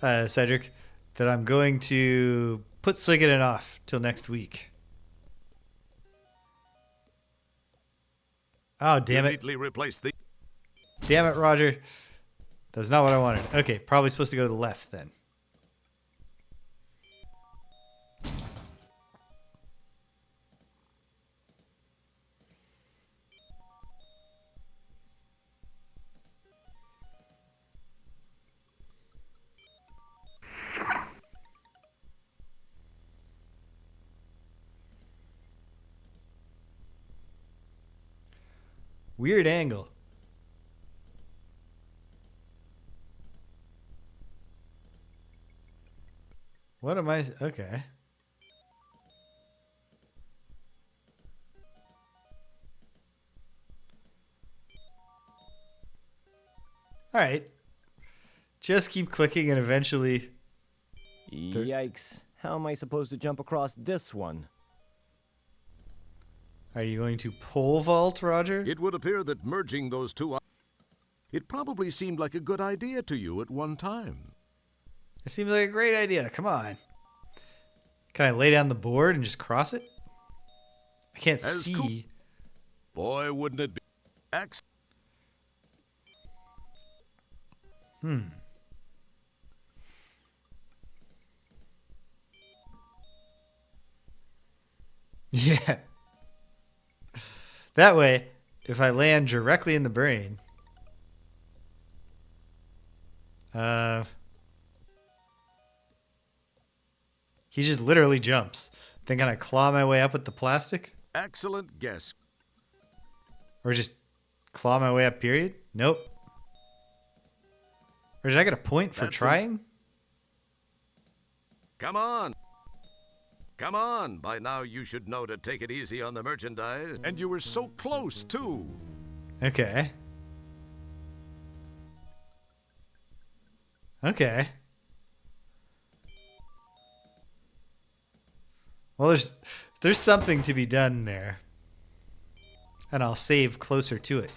Cedric, that I'm going to put Suikoden off till next week. Oh, damn it. Neatly replace the... Damn it, Roger. That's not what I wanted. Okay, probably supposed to go to the left then. Weird angle. What am I? Okay. All right. Just keep clicking and eventually... Yikes. How am I supposed to jump across this one? Are you going to pole vault, Roger? It would appear that merging those two... It probably seemed like a good idea to you at one time. It seems like a great idea. Come on. Can I lay down the board and just cross it? I can't As see. cool. Boy, wouldn't it be... Yeah. That way, if I land directly in the brain... he just literally jumps. Then can I claw my way up with the plastic? Excellent guess. Or just claw my way up, period? Nope. Or did I get a point for That's trying? Come on. Come on. By now you should know to take it easy on the merchandise. And you were so close, too. Okay. Okay. Well, there's something to be done there. And I'll save closer to it.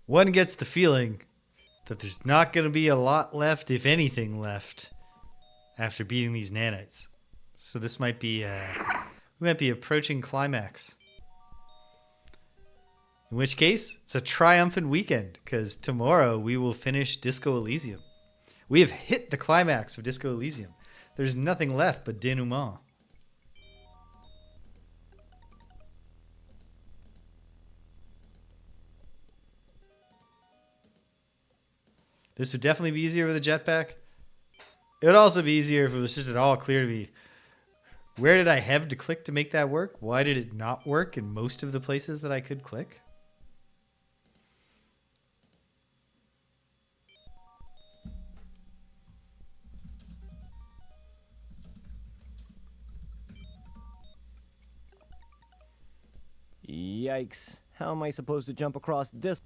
One gets the feeling that there's not going to be a lot left, if anything left, after beating these nanites. So this might be, we might be approaching climax. In which case, it's a triumphant weekend, because tomorrow we will finish Disco Elysium. We have hit the climax of Disco Elysium. There's nothing left but denouement. This would definitely be easier with a jetpack. It would also be easier if it was just at all clear to me. Where did I have to click to make that work? Why did it not work in most of the places that I could click? Yikes. How am I supposed to jump across this?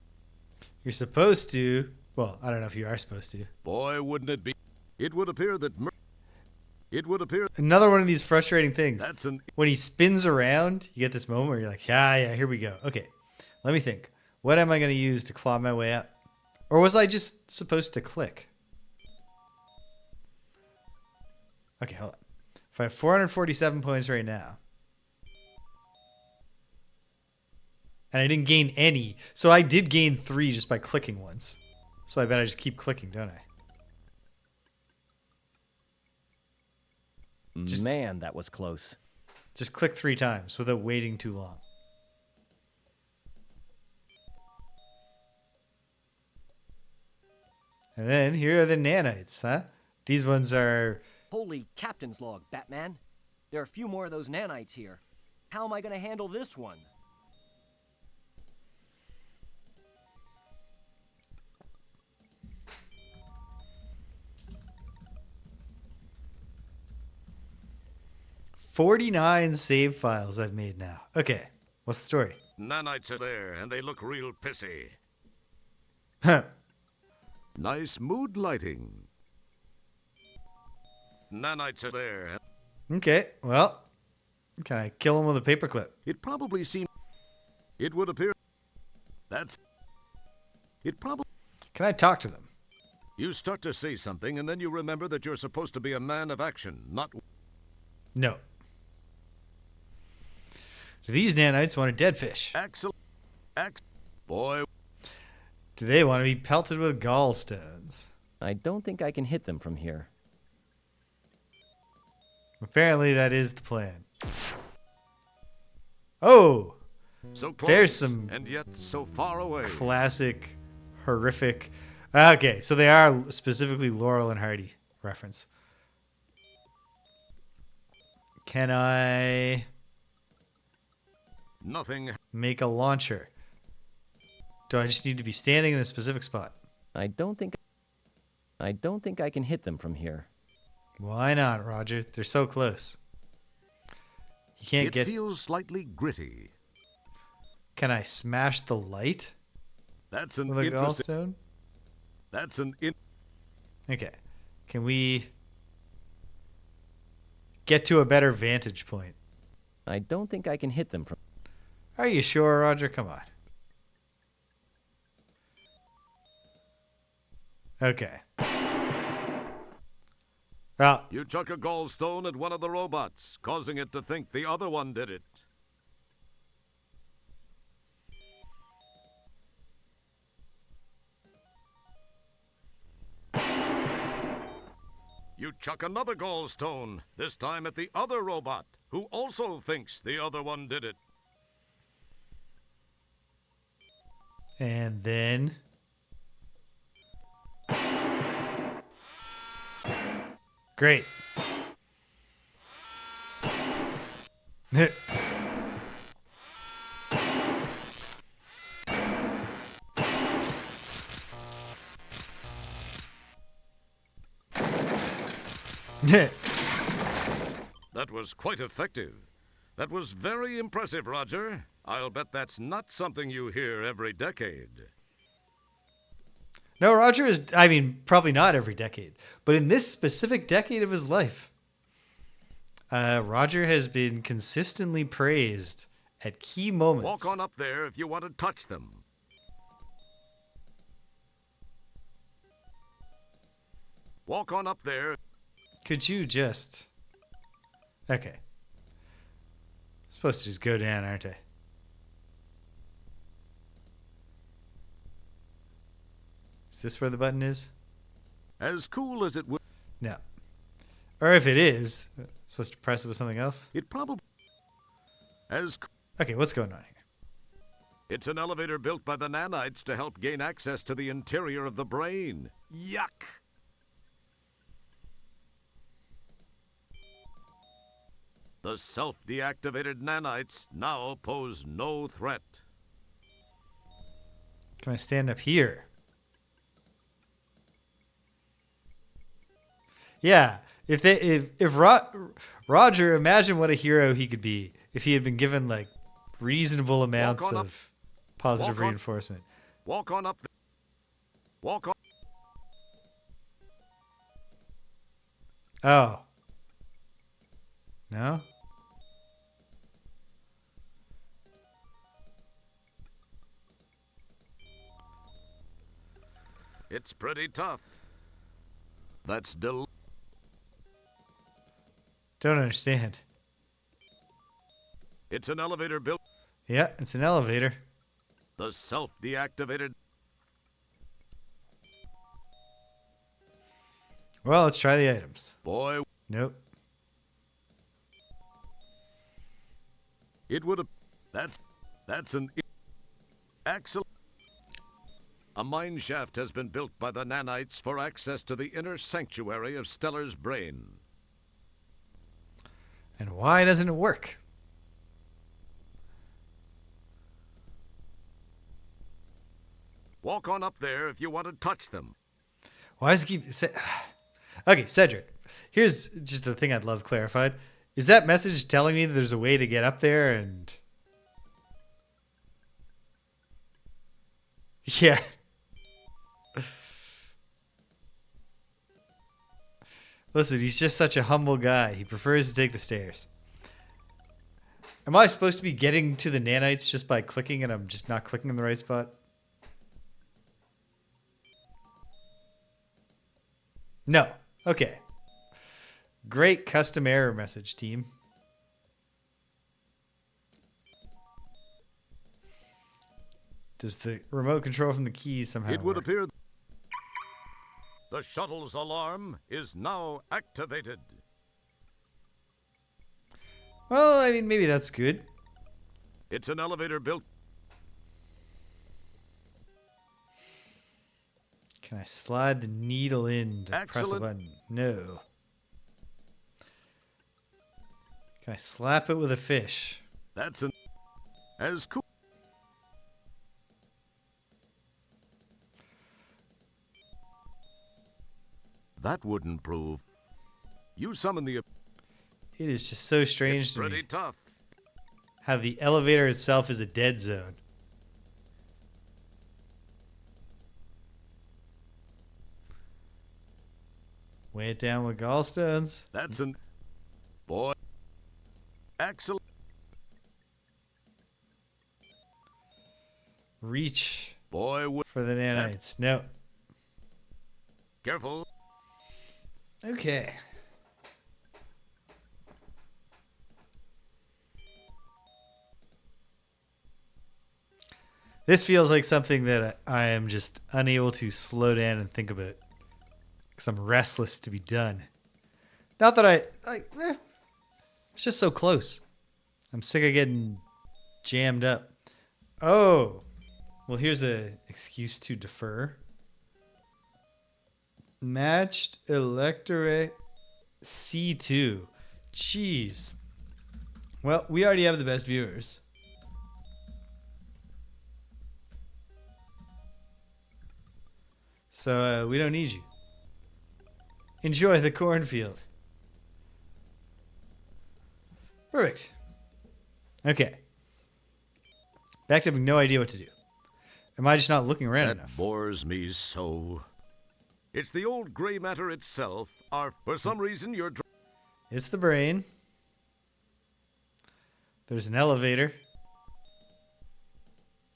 You're supposed to... Well, I don't know if you are supposed to. Boy, wouldn't it be... It would appear that... It would appear... Another one of these frustrating things. That's an... When he spins around, you get this moment where you're like, yeah, here we go. Okay, let me think. What am I going to use to claw my way up? Or was I just supposed to click? Okay, hold on. If I have 447 points right now, and I didn't gain any, so I did gain 3 just by clicking once. So I bet I just keep clicking, don't I? Man, that was close. Just click 3 times without waiting too long. And then here are the nanites, huh? These ones are... Holy captain's log, Batman. There are a few more of those nanites here. How am I going to handle this one? $49 save files I've made now. Okay, what's the story? Nanites are there, and they look real pissy. Huh. Nice mood lighting. Nanites are there. Okay, well, can I kill him with a paperclip? It probably seemed... It would appear... That's... It probably... Can I talk to them? You start to say something, and then you remember that you're supposed to be a man of action, not... No. Do these nanites want a dead fish? Axel... Boy... Do they want to be pelted with gallstones? I don't think I can hit them from here. Apparently that is the plan. Oh! So close, There's some and yet so far away. classic, horrific... Okay, so they are specifically Laurel and Hardy reference. Can I Nothing. make a launcher? Do I just need to be standing in a specific spot? I don't think I can hit them from here. Why not, Roger? They're so close. You can't It get... feels slightly gritty. Can I smash the light That's an with a interesting... gallstone? That's an... Okay. Can we get to a better vantage point? I don't think I can hit them from... Are you sure, Roger? Come on. Okay. Well, You chuck a gallstone at one of the robots, causing it to think the other one did it. You chuck another gallstone, this time at the other robot, who also thinks the other one did it. and then... Great. That was quite effective. That was very impressive, Roger. I'll bet that's not something you hear every decade. No, Roger is, I mean, probably not every decade, but in this specific decade of his life, Roger has been consistently praised at key moments. Walk on up there if you want to touch them. Walk on up there. Could you just... Okay. Supposed to just go down, aren't I? Is this where the button is? As cool as it would, No. Or if it is, supposed to press it with something else? it probably... Okay, what's going on here? It's an elevator built by the nanites to help gain access to the interior of the brain. Yuck! The self-deactivated nanites now pose no threat. Can I stand up here? Yeah. Roger, imagine what a hero he could be if he had been given like reasonable amounts on up. of positive Walk on. reinforcement. Walk on up. Walk on. Oh. No? It's pretty tough. That's Don't understand. It's an elevator built. Yeah, it's an elevator. The self-deactivated. Well, let's try the items. Boy, Nope. It would have. That's an excellent. A mine shaft has been built by the nanites for access to the inner sanctuary of Stellar's brain. And why doesn't it work? Walk on up there if you want to touch them. Why does it keep... Okay, Cedric. Here's just the thing I'd love clarified. Is that message telling me that there's a way to get up there and... Yeah. Listen, he's just such a humble guy. He prefers to take the stairs. Am I supposed to be getting to the nanites just by clicking and I'm just not clicking in the right spot? No. Okay. Great custom error message, team. Does the remote control from the keys somehow It would work? appear the shuttle's alarm is now activated. Well, I mean, maybe that's good. It's an elevator built. Can I slide the needle in to press a Excellent. button? No. Can I slap it with a fish? That's an as cool. That wouldn't prove. You summon the. It is just so strange It's to pretty me tough. how the elevator itself is a dead zone. Weigh it down with gallstones. That's an boy. Excellent. Reach Boy, for the nanites. No. careful. Okay. This feels like something that I am just unable to slow down and think about. Because I'm restless to be done. Not that it's just so close. I'm sick of getting jammed up. Oh. Well, here's the excuse to defer. Matched electorate C2. Jeez. Well, we already have the best viewers. So we don't need you. Enjoy the cornfield. Perfect. Okay. Back to having no idea what to do. Am I just not looking around That enough? bores me so. It's the old gray matter itself. For some reason, you're. It's the brain. There's an elevator.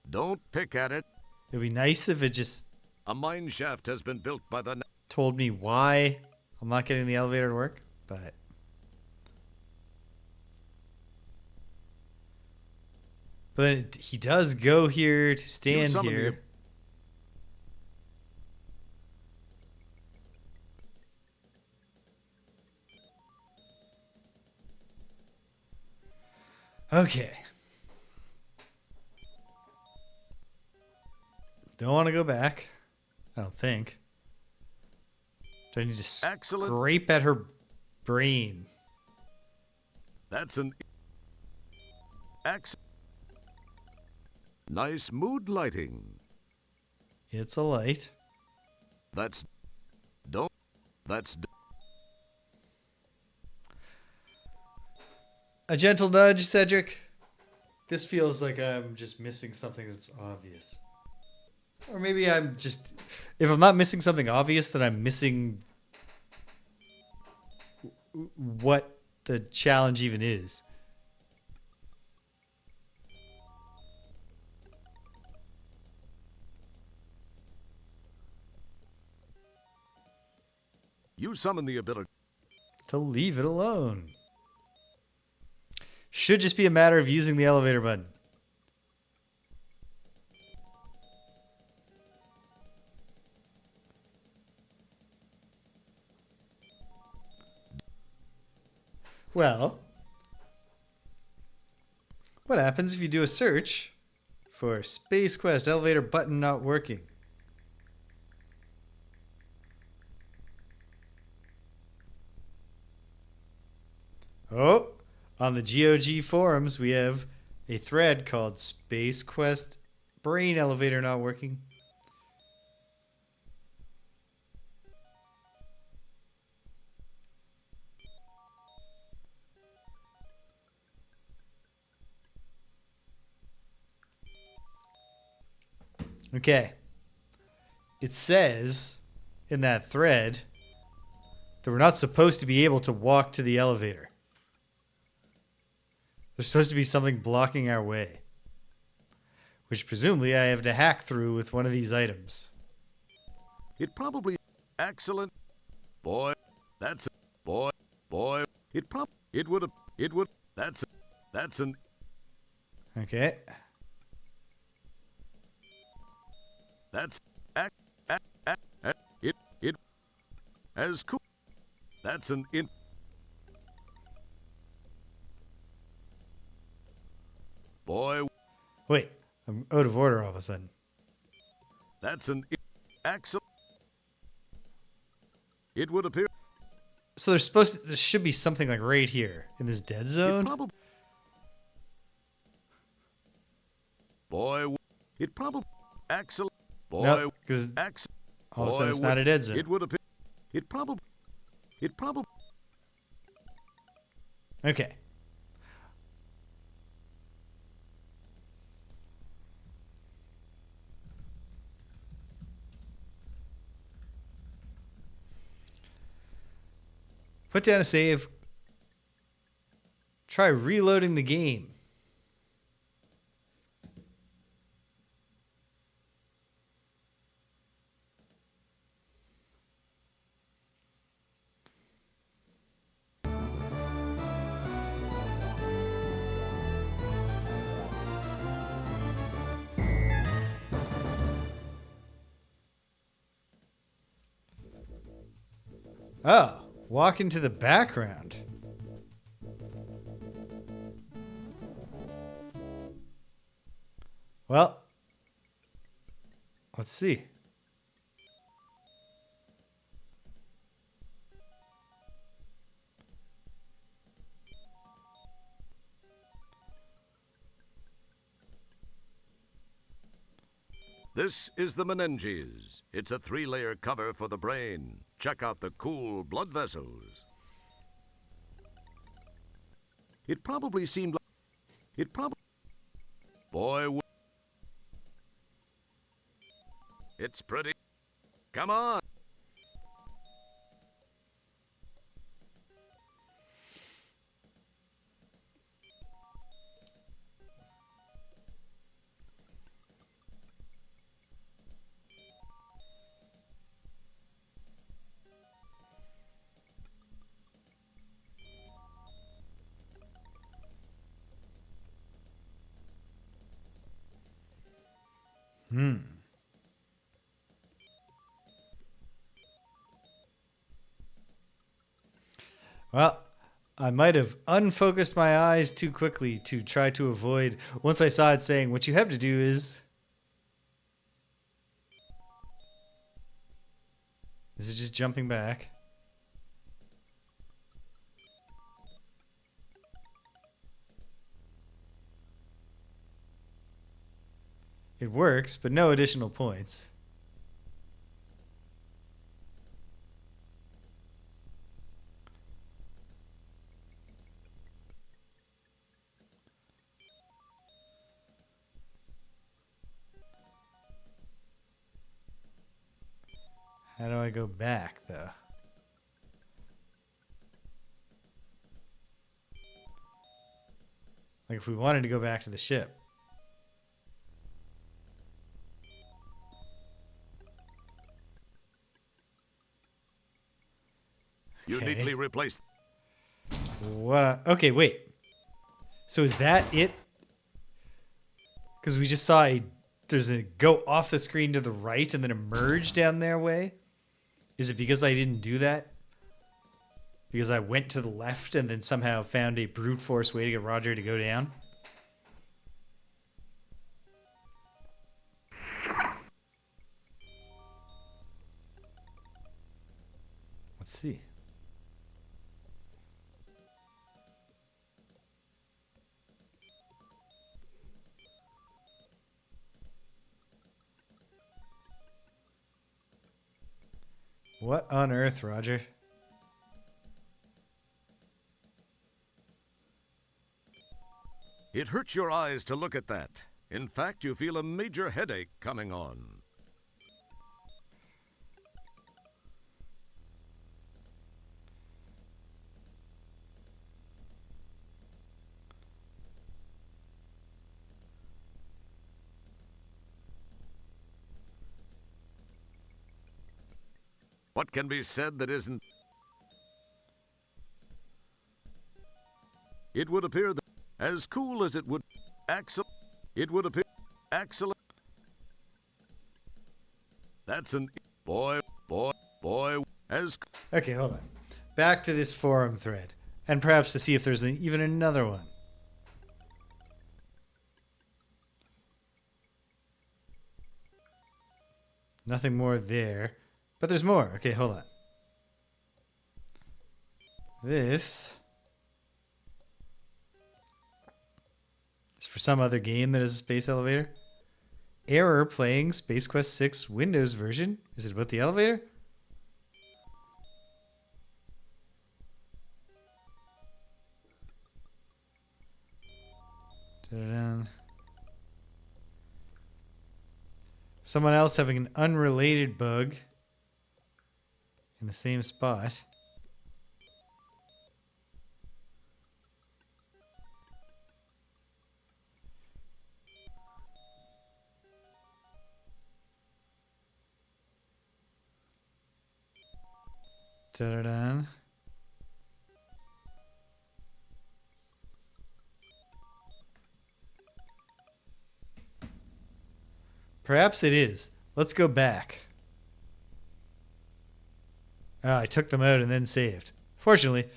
Don't pick at it. It'd be nice if it just A mine shaft has been built by the. told me why I'm not getting the elevator to work, but then he does go here to stand summon here. the- Okay. Don't want to go back. I don't think. Do I need to Excellent. scrape at her brain? That's an. Nice mood lighting. It's a light. That's. Don't. That's. A gentle nudge, Cedric. This feels like I'm just missing something that's obvious. Or maybe I'm just... If I'm not missing something obvious, then I'm missing what the challenge even is. You summon the ability. To leave it alone. Should just be a matter of using the elevator button. What happens if you do a search for Space Quest elevator button not working? Oh, on the GOG forums, we have a thread called Space Quest brain elevator not working. Okay. It says in that thread that we're not supposed to be able to walk to the elevator. There's supposed to be something blocking our way, which presumably I have to hack through with one of these items. It probably excellent. Boy, that's boy. It would that's an Okay. that's it as cool. That's an in. Boy, Wait, I'm out of order all of a sudden. that's an axle. It would appear. So there should be something like right here in this dead It zone. probably. Boy, it probably axle. Boy, No, because axle. all of a sudden it's Boy, not a dead zone. It would appear. It probably. Okay. Put down a save. Try reloading the game. Oh, walk into the background. Well, let's see. This is the meninges. It's a 3-layer cover for the brain. Check out the cool blood vessels. It probably seemed like it probably. Boy, it's pretty. Come on. Well, I might have unfocused my eyes too quickly to try to avoid. Once I saw it saying, what you have to do is. This is just jumping back. It works, but no additional points. How do I go back, though? Like if we wanted to go back to the ship. You Okay. neatly replace. What? Okay, wait. So is that it? Because we just saw there's a go off the screen to the right and then emerge down their way. Is it because I didn't do that? Because I went to the left and then somehow found a brute force way to get Roger to go down? What on earth, Roger? It hurts your eyes to look at that. In fact, you feel a major headache coming on. What can be said that isn't? It would appear that, as cool as it would, it would appear, excellent. That's an boy, as Okay, hold on. Back to this forum thread, and perhaps to see if there's even another one. Nothing more there. But there's more. Okay, hold on. This is for some other game that is a space elevator. Error playing Space Quest 6 Windows version. Is it about the elevator? Da-da-da. Someone else having an unrelated bug in the same spot. Da-da-da. Perhaps it is. Let's go back. Oh, I took them out and then saved. Fortunately,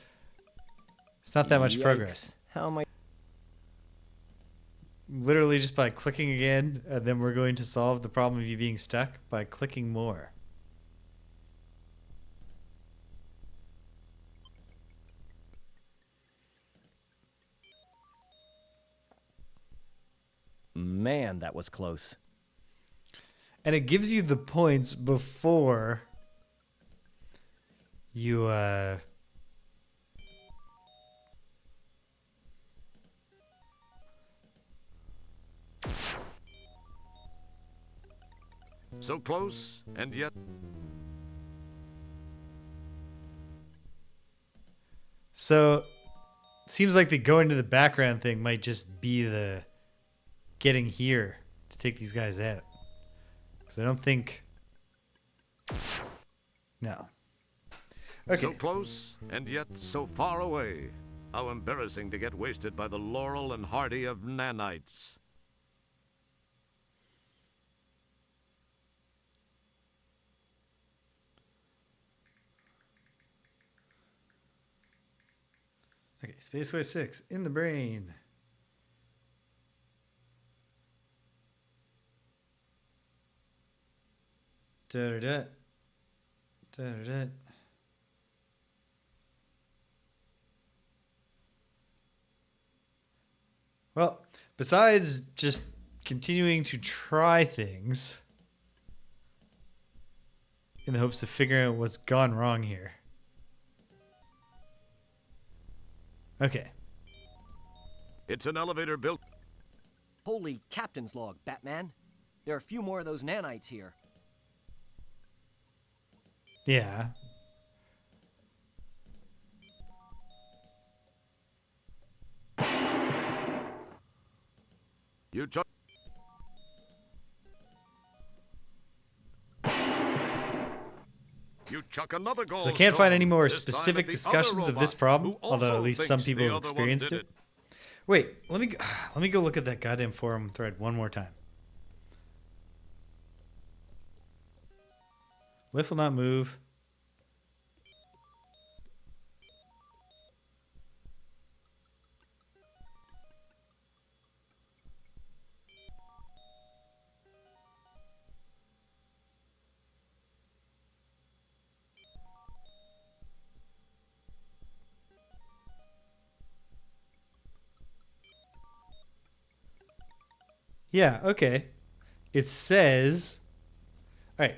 it's not that much progress. How am I? Literally just by clicking again, and then we're going to solve the problem of you being stuck by clicking more. Man, that was close. And it gives you the points before you so close and yet. So seems like the go into the background thing might just be the getting here to take these guys out. Because I don't think. No. Okay. So close and yet so far away. How embarrassing to get wasted by the Laurel and Hardy of nanites. Okay, Spaceway 6 in the brain. Da-da-da. Da-da-da. Well, besides just continuing to try things in the hopes of figuring out what's gone wrong here. Okay. It's an elevator built. Holy captain's log, Batman. There are a few more of those nanites here. Yeah. You chuck. You chuck another goal. So I can't find any more This time specific at the discussions other of this robot, problem, who although also at least some thinks people the have other one experienced did it. Wait, let me go look at that goddamn forum thread one more time. Lift will not move. Yeah, okay. It says, all right.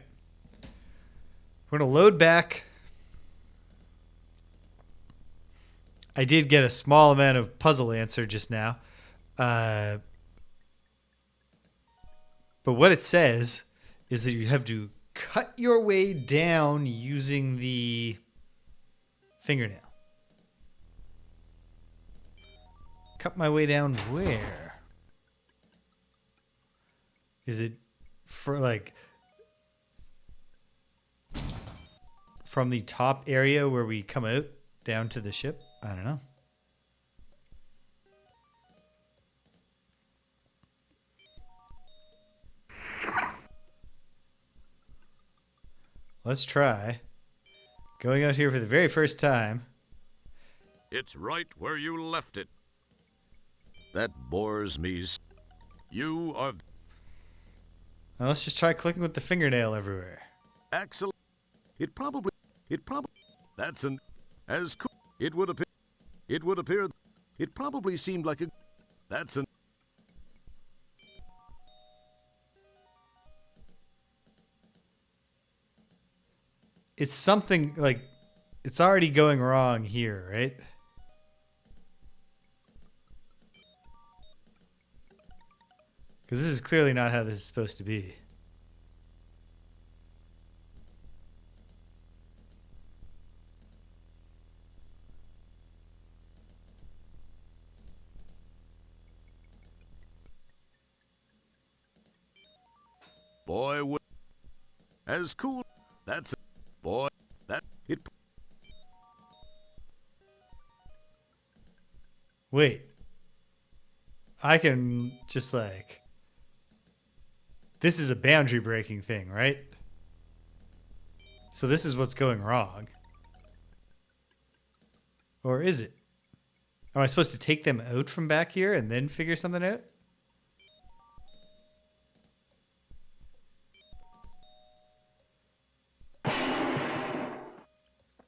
We're going to load back. I did get a small amount of puzzle answer just now. But what it says is that you have to cut your way down using the fingernail. Cut my way down where? Is it for like from the top area where we come out down to the ship? I don't know. Let's try going out here for the very first time. It's right where you left it. That bores me. You are Now let's just try clicking with the fingernail everywhere. excellent. It probably, that's an, as cool. It would appear, it probably seemed like a, that's an, It's something like it's already going wrong here, right? Because this is clearly not how this is supposed to be. boy, would, as cool, that's a, boy, that, it, Wait. I can just like... This is a boundary breaking thing, right? So this is what's going wrong. Or is it? Am I supposed to take them out from back here and then figure something out?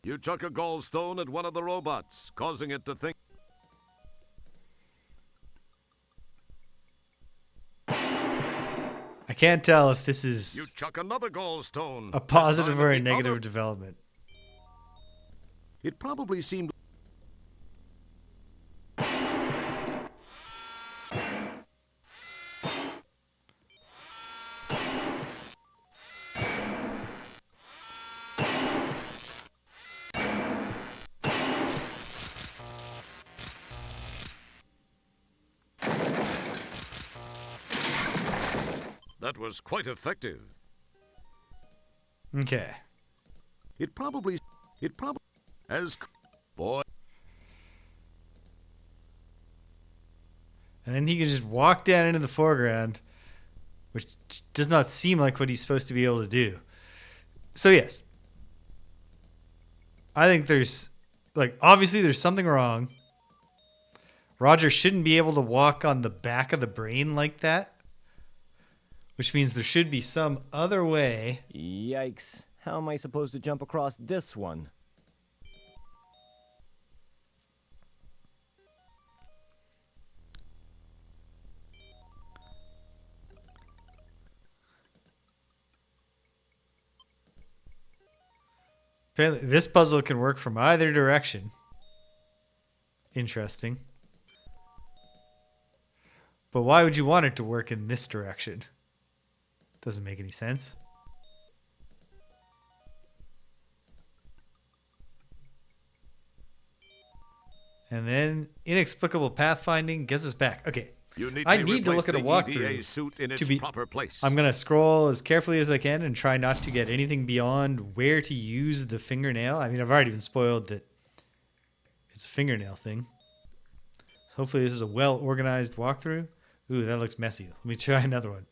you chuck a gallstone at one of the robots, causing it to think. I can't tell if this is You chuck another gallstone. a positive this time or at a the negative other- development. It probably seemed. That was quite effective. Okay. It probably, as, boy, And then he can just walk down into the foreground, which does not seem like what he's supposed to be able to do. So yes, I think there's, like, obviously there's something wrong. Roger shouldn't be able to walk on the back of the brain like that, which means there should be some other way. Yikes. How am I supposed to jump across this one? Apparently, this puzzle can work from either direction. Interesting. But why would you want it to work in this direction? Doesn't make any sense. And then inexplicable pathfinding gets us back. Okay. you need I to need to replace look at a the walkthrough EVA suit in to its be- proper place. I'm going to scroll as carefully as I can and try not to get anything beyond where to use the fingernail. I mean, I've already been spoiled that it's a fingernail thing. Hopefully this is a well-organized walkthrough. Ooh, that looks messy. Let me try another one.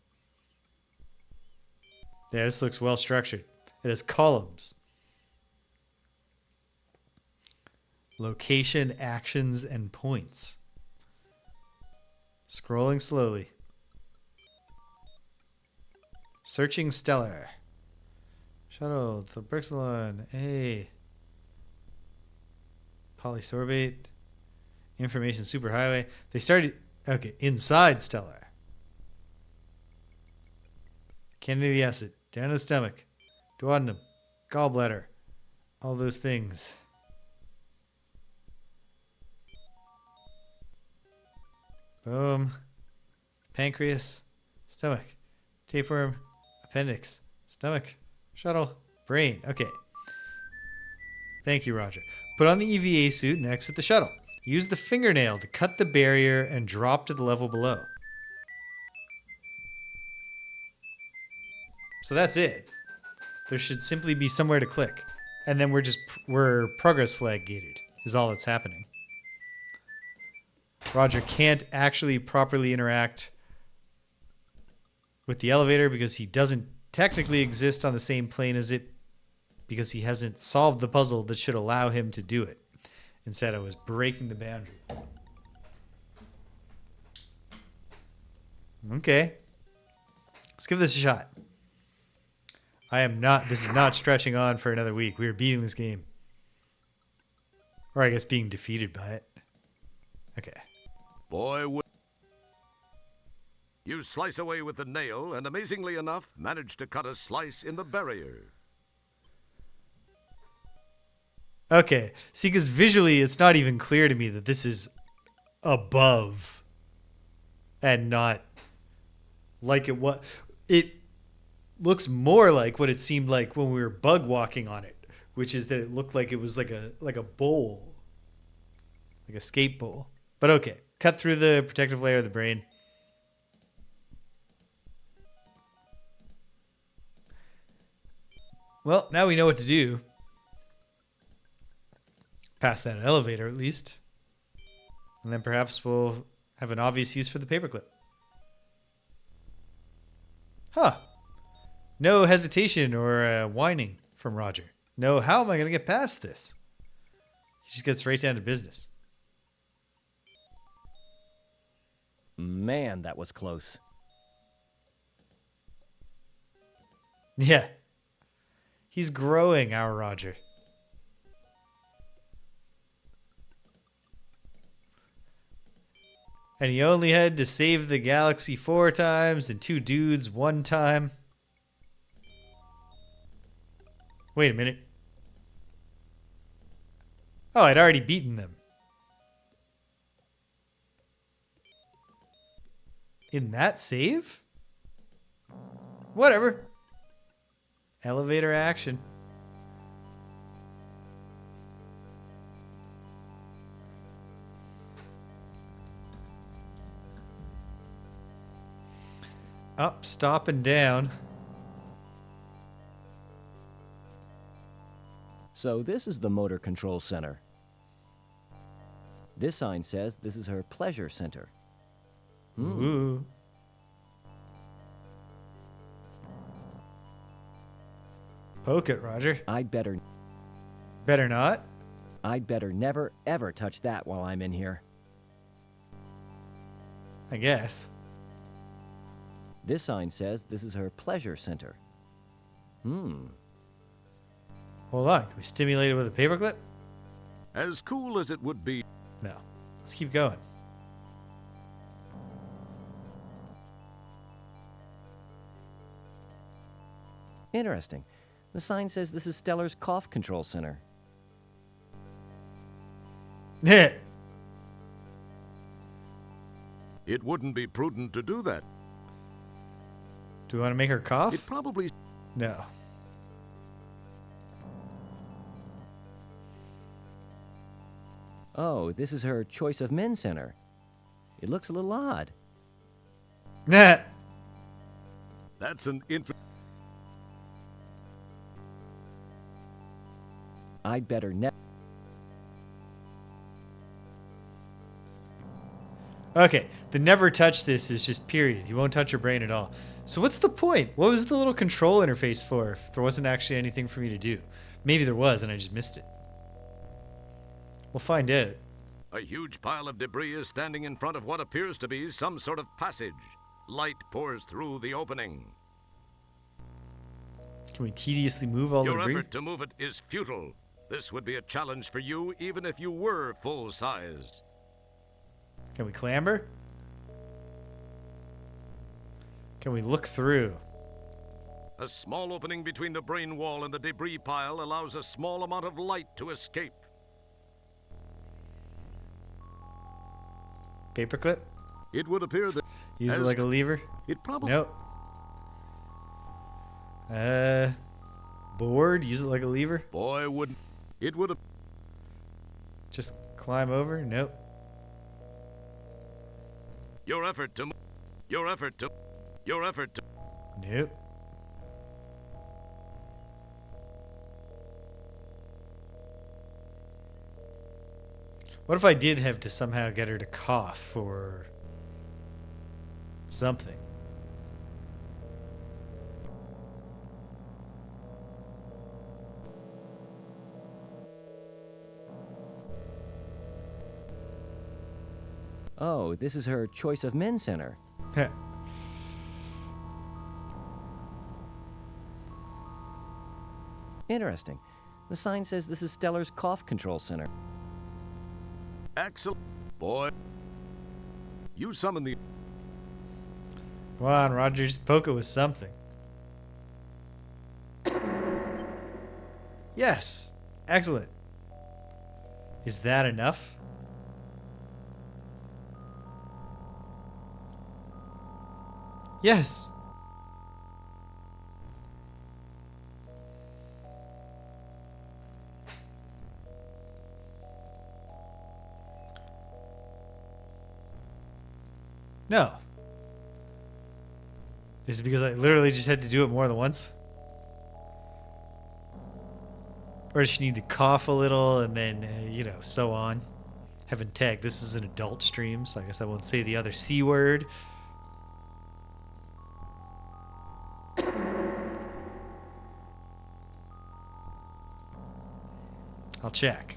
Yeah, this looks well-structured. It has columns. Location, actions, and points. Scrolling slowly. Searching Stellar. Shuttle to Brixelon. Hey. Polysorbate. Information Superhighway. They started... Okay, inside Stellar. Kennedy acid. Down to the stomach. Duodenum. gallbladder, all those things. Boom. Pancreas, stomach, tapeworm, appendix, stomach, shuttle, brain. Okay. Thank you, Roger. Put on the EVA suit and exit the shuttle. Use the fingernail to cut the barrier and drop to the level below. So that's it. There should simply be somewhere to click. And then we're progress flag gated is all that's happening. Roger can't actually properly interact with the elevator because he doesn't technically exist on the same plane as it because he hasn't solved the puzzle that should allow him to do it. Instead, I was breaking the boundary. Okay. Let's give this a shot. This is not stretching on for another week. We are beating this game. Or I guess being defeated by it. Okay. Boy, you slice away with the nail and, amazingly enough, manage to cut a slice in the barrier. Okay. See, because visually, it's not even clear to me that this is above and not like it was. It looks more like what it seemed like when we were bug walking on it, which is that it looked like it was like a bowl, like a skate bowl. But okay. Cut through the protective layer of the brain. Well, now we know what to do. Past that elevator, at least. And then perhaps we'll have an obvious use for the paperclip. Huh. No hesitation or whining from Roger. No, how am I going to get past this? He just gets right down to business. Man, that was close. Yeah. He's growing, our Roger. And he only had to save the galaxy 4 times and 2 dudes 1 time. Wait a minute. Oh, I'd already beaten them. In that save? Whatever. Elevator action. Up, stop, and down. So this is the motor control center. This sign says this is her pleasure center. Ooh. Poke it, Roger. I'd better not. never, ever touch that while I'm in here. I guess. This sign says this is her pleasure center. Hold on. Can we stimulate it with a paperclip? As cool as it would be. No. Let's keep going. Interesting. The sign says this is Stellar's cough control center. Yeah. It wouldn't be prudent to do that. Do we want to make her cough? It probably... No. Oh, this is her choice of men center. It looks a little odd. Nah. That's an infant... I'd better never... Okay, the never touch this is just period. You won't touch your brain at all. So what's the point? What was the little control interface for if there wasn't actually anything for me to do? Maybe there was and I just missed it. We'll find out. A huge pile of debris is standing in front of what appears to be some sort of passage. Light pours through the opening. Can we tediously move all the Your debris? effort to move it is futile. This would be a challenge for you even if you were full size. Can we clamber? Can we look through? A small opening between the brain wall and the debris pile allows a small amount of light to escape. Paperclip? It would appear that Use it like a lever? it probably Nope. Board? Use it like a lever? boy wouldn't. It would have. Just climb over? Nope. Your effort to. Nope. What if I did have to somehow get her to cough or something? Oh, this is her Choice of Men Center. Interesting. The sign says this is Stellar's Cough Control Center. Excellent, boy. You summon the. Come on, Roger, just poke it with something. Yes. Excellent. Is that enough? Yes. No. Is it because I literally just had to do it more than once? Or does she need to cough a little and then, so on? Haven't tagged. This is an adult stream, so I guess I won't say the other C word. I'll check.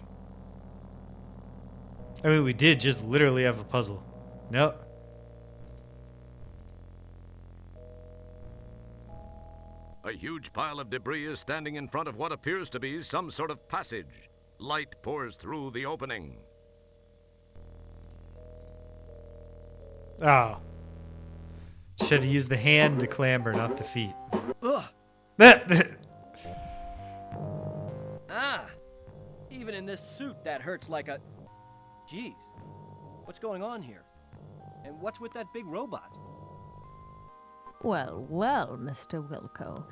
I mean, we did just literally have a puzzle. Nope. A huge pile of debris is standing in front of what appears to be some sort of passage. Light pours through the opening. Oh. Should have used the hand to clamber, not the feet. Ugh! Ah! Even in this suit, that hurts like a... Jeez. What's going on here? And what's with that big robot? Well, well, Mr. Wilco.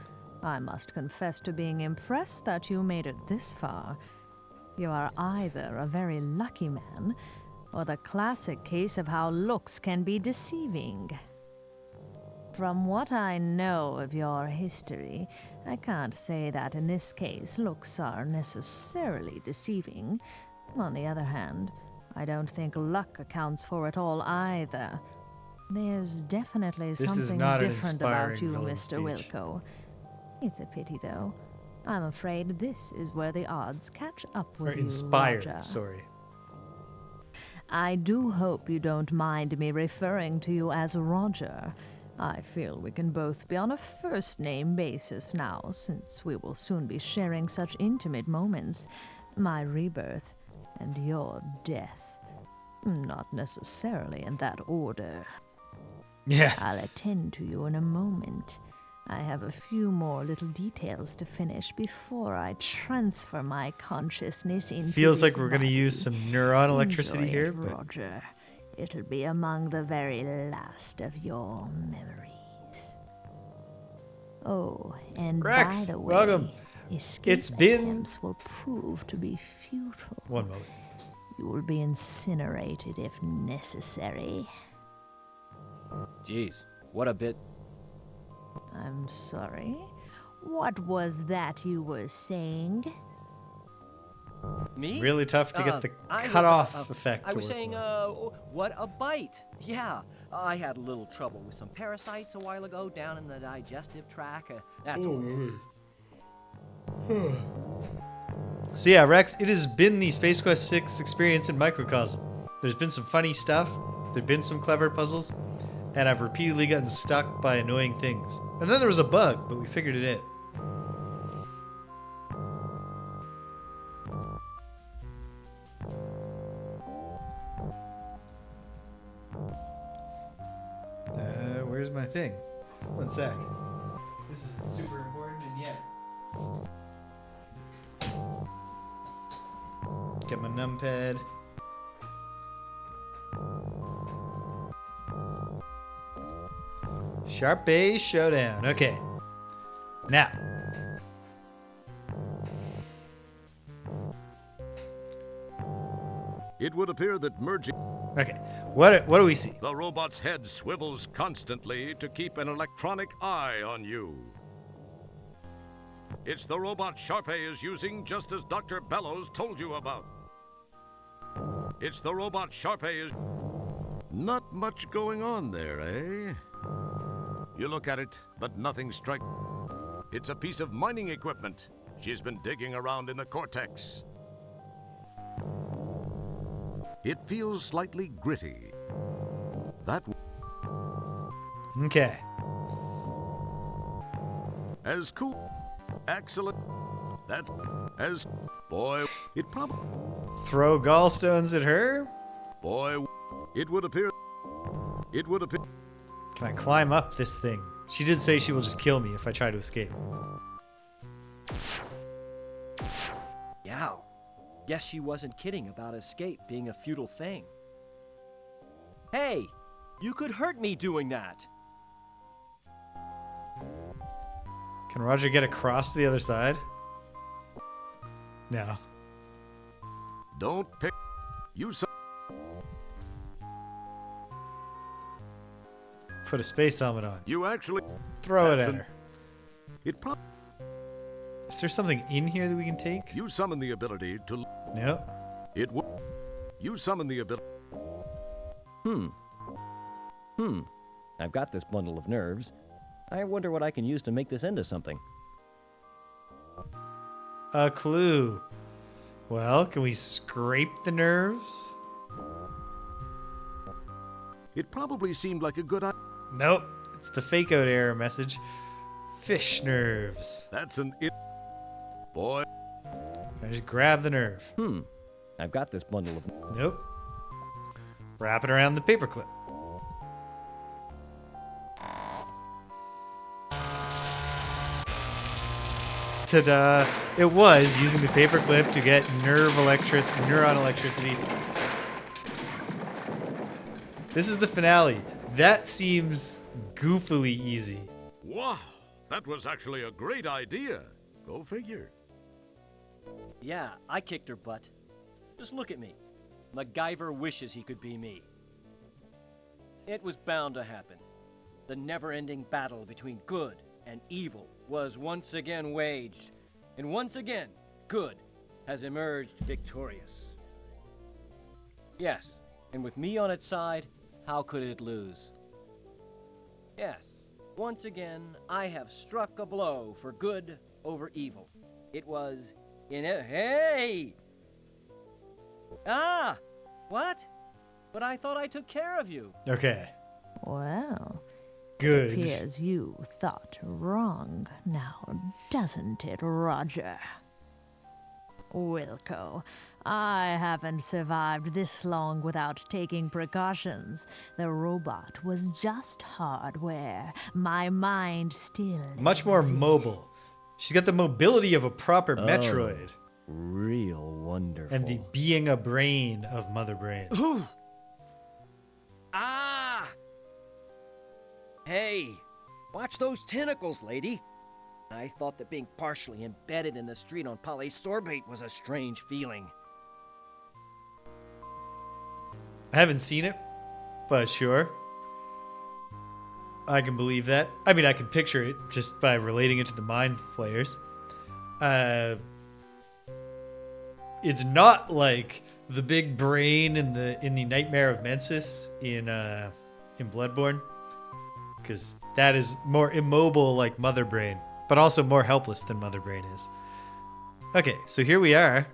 I must confess to being impressed that you made it this far. You are either a very lucky man, or the classic case of how looks can be deceiving. From what I know of your history, I can't say that in this case looks are necessarily deceiving. On the other hand, I don't think luck accounts for it all either. There's definitely This is something not an different about inspiring you, villain Mr. speech. Wilco. It's a pity, though. I'm afraid this is where the odds catch up Or with you, inspired, Roger. sorry. I do hope you don't mind me referring to you as Roger. I feel we can both be on a first-name basis now, since we will soon be sharing such intimate moments. My rebirth and your death. Not necessarily in that order. Yeah. I'll attend to you in a moment. I have a few more little details to finish before I transfer my consciousness into Feels this like we're going to body. use some neuron electricity Enjoy here, it, but Roger. It'll be among the very last of your memories. Oh, and Rex, by the way, welcome. escape It's been- attempts will prove to be futile. one moment. You will be incinerated if necessary. Jeez, what a bit... I'm sorry. What was that you were saying? Me? Really tough to get the I was, cut-off effect I to was work saying, well. what a bite. Yeah, I had a little trouble with some parasites a while ago down in the digestive tract. That's all it is. So yeah, Rex, it has been the Space Quest 6 experience in microcosm. There's been some funny stuff, there've been some clever puzzles, and I've repeatedly gotten stuck by annoying things. And then there was a bug, but we figured it out. Where's my thing? One sec. this isn't super important, and yet. Get my numpad. Sharp A Showdown. Okay. Now. It would appear that merging Okay. What do we see? the robot's head swivels constantly to keep an electronic eye on you. It's the robot Sharpay is using just as Dr. Bellows told you about. It's the robot Sharpay is... Not much going on there, eh? You look at it, but nothing strikes. It's a piece of mining equipment. She's been digging around in the cortex. It feels slightly gritty. That... Okay. As cool. Excellent. That's... As... Boy, it probably... Throw gallstones at her? Boy, it would appear... It would appear... Can I climb up this thing? She did say she will just kill me if I try to escape. Yow. Guess she wasn't kidding about escape being a futile thing. Hey, you could hurt me doing that. Can Roger get across to the other side? No. Don't pick... You... Put a space helmet on. You actually... Throw it That's at her. It probably... Is there something in here that we can take? You summon the ability to... No. It would... You summon the ability... I've got this bundle of nerves. I wonder what I can use to make this into something. A clue. Well, can we scrape the nerves? It probably seemed like a good idea. Nope. It's the fake out error message. Fish nerves. That's an... It... Boy... I just grab the nerve. I've got this bundle of... Nope. Wrap it around the paperclip. Ta-da! It was using the paperclip to get neuron electricity. This is the finale. That seems goofily easy. Wow! That was actually a great idea. Go figure. Yeah, I kicked her butt. Just look at me. MacGyver wishes he could be me. It was bound to happen. The never-ending battle between good and evil was once again waged. And once again, good has emerged victorious. Yes, and with me on its side, how could it lose? Yes, once again, I have struck a blow for good over evil. It was in a... Hey! Ah! What? But I thought I took care of you. Okay. Well, Good. appears you thought wrong now, doesn't it, Roger? Wilco, I haven't survived this long without taking precautions. The robot was just hardware. My mind still Much more exists. mobile. She's got the mobility of a proper Metroid. Real wonderful. And the being a brain of Mother Brain. Ah! Hey, watch those tentacles, lady. I thought that being partially embedded in the street on polysorbate was a strange feeling. I haven't seen it, but sure. I can believe that. I mean, I can picture it just by relating it to the Mind Flayers. It's not like the big brain in the Nightmare of Mensis in Bloodborne, because that is more immobile like Mother Brain, but also more helpless than Mother Brain is. Okay, so here we are.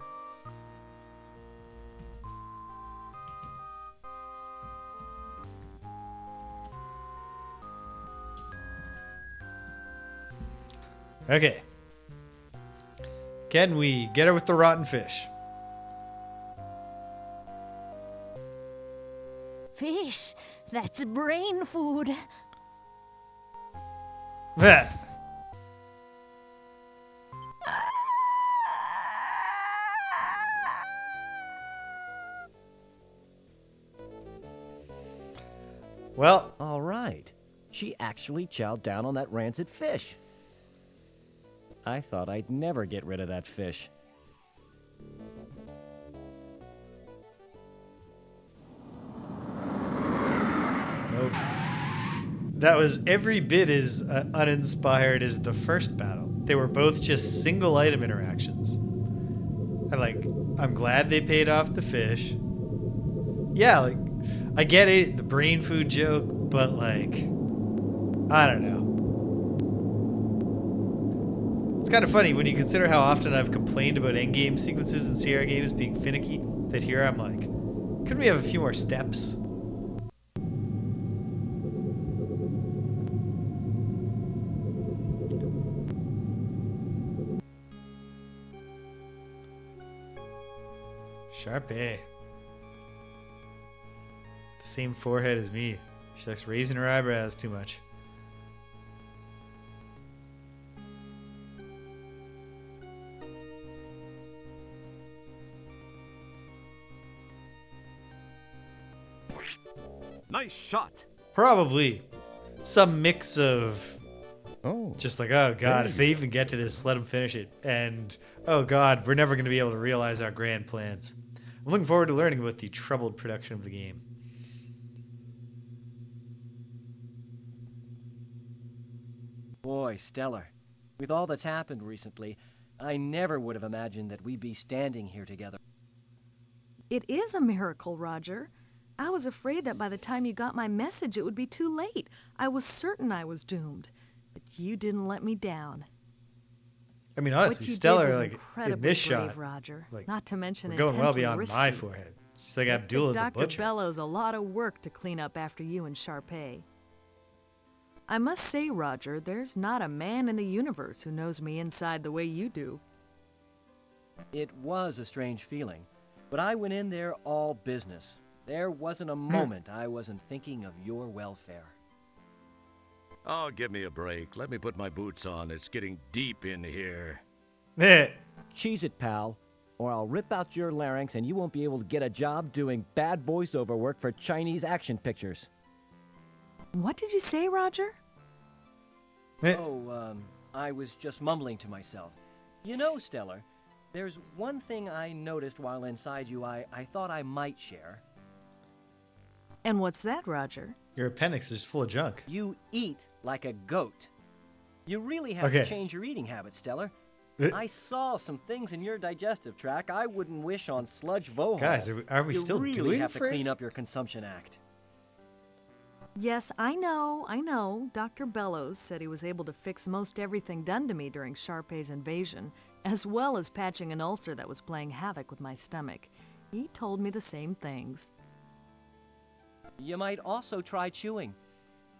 Okay. Can we get her with the rotten fish? Fish, that's brain food. That. Well, All right. She actually chowed down on that rancid fish. I thought I'd never get rid of that fish. nope. That was every bit as uninspired as the first battle. They were both just single item interactions. And like, I'm glad they paid off the fish. Yeah, like, I get it, the brain food joke, but like, I don't know. It's kind of funny when you consider how often I've complained about endgame sequences in Sierra games being finicky, that here I'm like, couldn't we have a few more steps? Sharpay. The same forehead as me. She likes raising her eyebrows too much. Nice shot. Probably some mix of Oh. just like, oh god, There if they even get to this, let them finish it. And oh god, we're never going to be able to realize our grand plans. I'm looking forward to learning about the troubled production of the game. Boy, Stellar. With all that's happened recently, I never would have imagined that we'd be standing here together. It is a miracle, Roger. I was afraid that by the time you got my message, it would be too late. I was certain I was doomed. But you didn't let me down. I mean, What honestly, you Stellar, did was like in incredibly this brave, shot, Roger. like, Not to mention we're going well intensely beyond risky. my forehead. She's like It Abdullah took the Dr. Butcher. Bellows a lot of work to clean up after you and Sharpay. I must say, Roger, there's not a man in the universe who knows me inside the way you do. It was a strange feeling, but I went in there all business. There wasn't a moment I wasn't thinking of your welfare. Oh, give me a break. Let me put my boots on. It's getting deep in here. Eh, Cheese it, pal, or I'll rip out your larynx and you won't be able to get a job doing bad voiceover work for Chinese action pictures. What did you say, Roger? eh. I was just mumbling to myself. You know, Stellar, there's one thing I noticed while inside you I thought I might share. And what's that, Roger? Your appendix is full of junk. You eat like a goat. You really have Okay. to change your eating habits, Stellar. I saw some things in your digestive tract I wouldn't wish on Sludge Vohall. Guys, are we you still really doing have to Frizz? clean up your consumption act. Yes, I know. Dr. Bellows said he was able to fix most everything done to me during Sharpay's invasion, as well as patching an ulcer that was playing havoc with my stomach. He told me the same things. You might also try chewing.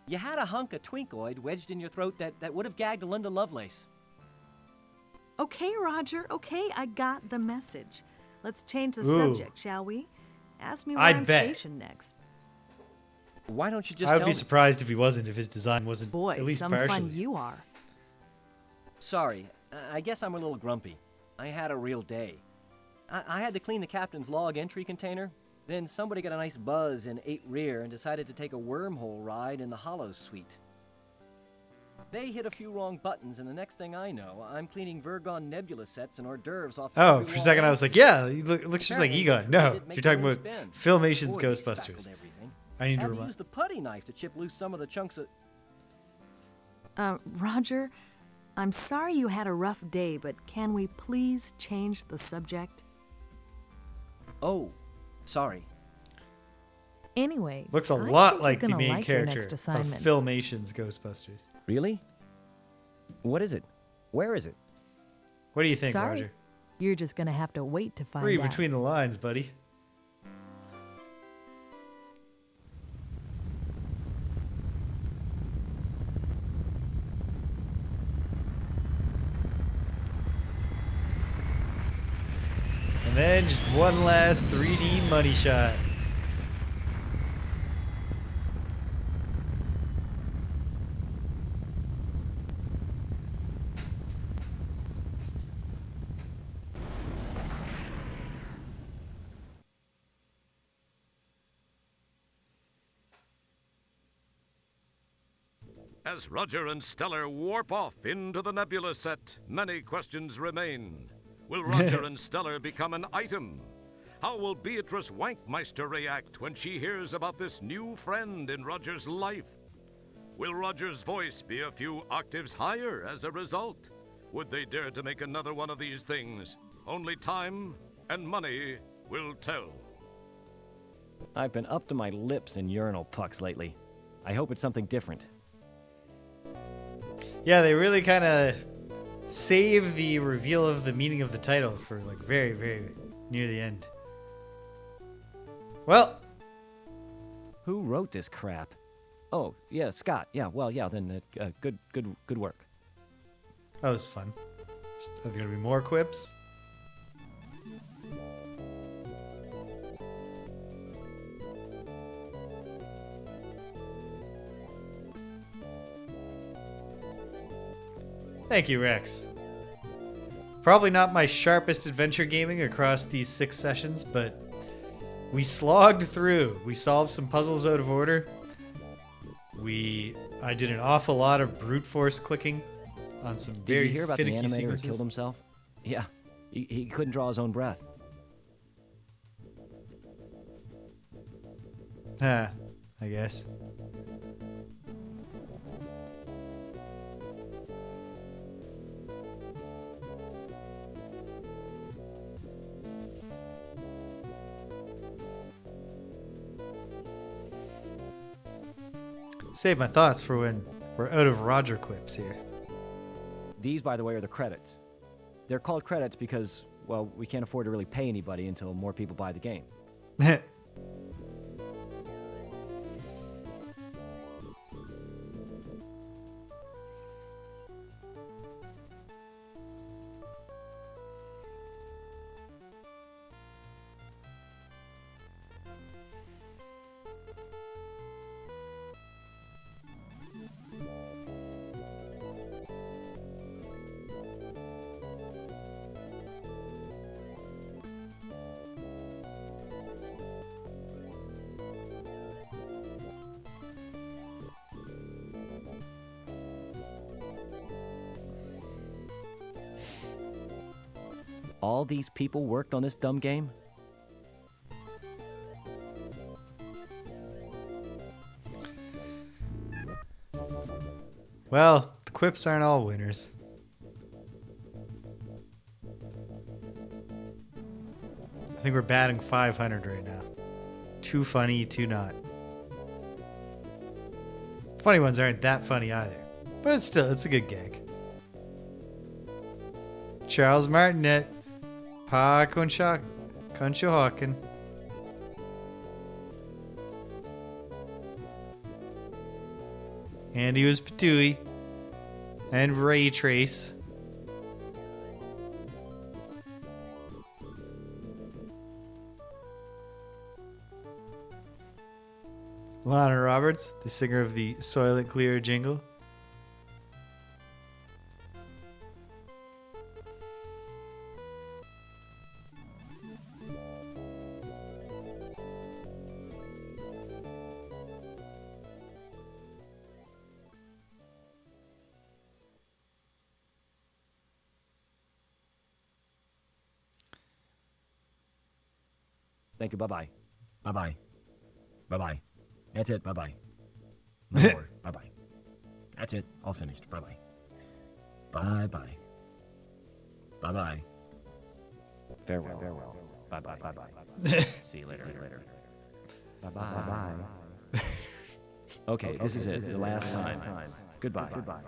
You had a hunk of twinkoid wedged in your throat that would have gagged a Linda Lovelace. Okay, Roger, okay, I got the message. Let's change the Ooh. subject, shall we? Ask me where I I'm bet. stationed next. Why don't you just I would tell be me? surprised if he wasn't, if his design wasn't Boy, at least some partially. fun you are. Sorry, I guess I'm a little grumpy. I had a real day. I had to clean the captain's log entry container. Then somebody got a nice buzz in 8 rear and decided to take a wormhole ride in the Hollows suite. They hit a few wrong buttons, and the next thing I know, I'm cleaning Vergon Nebula sets and hors d'oeuvres off. Oh, every for a wall second I and was like, seat. yeah, he looks just like Apparently, Egon. they No, did make you're talking their about own spin. Filmation's Boy, they Ghostbusters. speckled everything. I need to Had to remind. use the putty knife to chip loose some of the chunks of. Roger, I'm sorry you had a rough day, but can we please change the subject? Oh, sorry. Anyway, Looks a I lot think like you're the gonna main like your character next of assignment. Filmation's Ghostbusters. Really? What is it? Where is it? What do you think, Sorry, Roger? you're just gonna have to wait to find Read out. between the lines, buddy. And then just one last 3D money shot. As Roger and Stellar warp off into the nebula set, many questions remain. Will Roger and Stellar become an item? How will Beatrice Wankmeister react when she hears about this new friend in Roger's life? Will Roger's voice be a few octaves higher as a result? Would they dare to make another one of these things? Only time and money will tell. I've been up to my lips in urinal pucks lately. I hope it's something different. Yeah, they really kind of save the reveal of the meaning of the title for like very, very near the end. Well, Who wrote this crap? Oh, yeah, Scott. Yeah, well, yeah, then good work. that was fun. Are there going to be more quips? Thank you, Rex. Probably not my sharpest adventure gaming across these 6 sessions, but we slogged through. We solved some puzzles out of order. I did an awful lot of brute force clicking on some Did very you hear about the finicky animator who sequences. killed himself? Yeah, he couldn't draw his own breath. I guess. Save my thoughts for when we're out of Roger quips here. These, by the way, are the credits. They're called credits because, well, we can't afford to really pay anybody until more people buy the game. All these people worked on this dumb game? Well, the quips aren't all winners. I think we're batting 500 right now. Too funny, too not. Funny ones aren't that funny either. But it's a good gag. Charles Martinet. Pa Conshohocken. Andy was Patooey. And Ray Trace. Lana Roberts, the singer of the Soylent Clear jingle. Thank you, bye-bye. Bye-bye. Bye-bye. That's it, bye-bye. No more, bye-bye. That's it, all finished, bye-bye. Bye-bye. Bye-bye. Farewell. Farewell. Bye-bye. Bye-bye. See you later. Bye-bye. Bye-bye. Okay, this is it, the last time. Goodbye. Goodbye.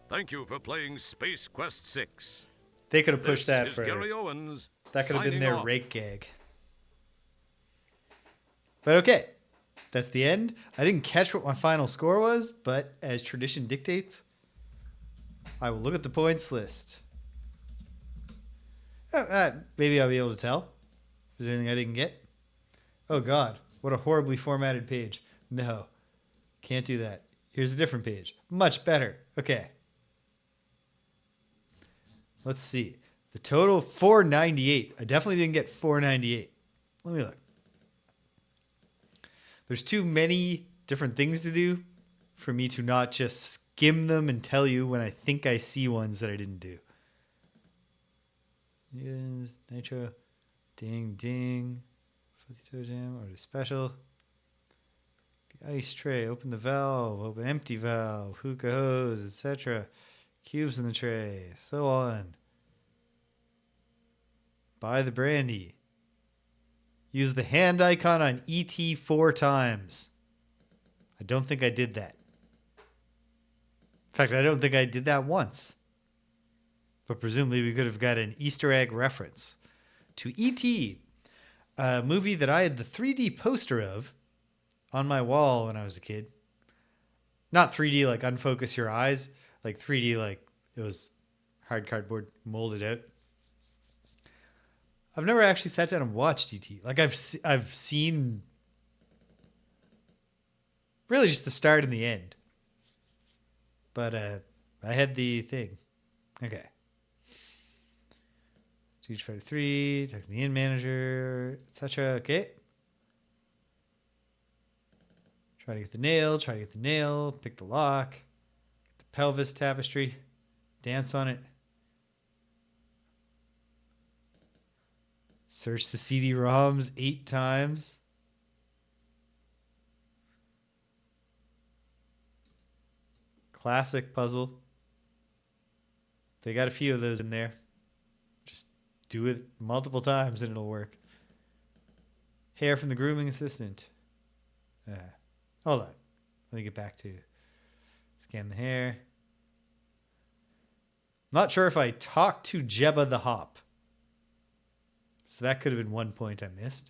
Thank you for playing Space Quest 6. They could have pushed that This is further. Gary Owens. That could have been signing their off. rake gag. But okay, that's the end. I didn't catch what my final score was, but as tradition dictates, I will look at the points list. Maybe I'll be able to tell if there's anything I didn't get. Oh God, what a horribly formatted page. No, can't do that. Here's a different page. Much better. Okay. Let's see. The total 498. I definitely didn't get 498. Let me look. There's too many different things to do for me to not just skim them and tell you when I think I see ones that I didn't do. Yes, nitro, ding, ding, fuzzy toe jam, order special. The ice tray, open the valve, open empty valve, hookah hose, etc. Cubes in the tray, so on. Buy the brandy. Use the hand icon on ET 4 times. I don't think I did that. In fact, I don't think I did that once. But presumably we could have got an Easter egg reference to E.T., a movie that I had the 3D poster of on my wall when I was a kid. Not 3D like unfocus your eyes, like 3D like it was hard cardboard molded out. I've never actually sat down and watched E.T. Like I've seen really just the start and the end. But I had the thing. Okay. Street Fighter 3, talk to the inn manager, etc. Okay. Try to get the nail, pick the lock, get the pelvis tapestry, dance on it. Search the CD-ROMs 8 times. Classic puzzle. They got a few of those in there. Just do it multiple times and it'll work. Hair from the grooming assistant. Hold on. Let me get back to scan the hair. Not sure if I talked to Jebba the Hop. So that could have been one point I missed.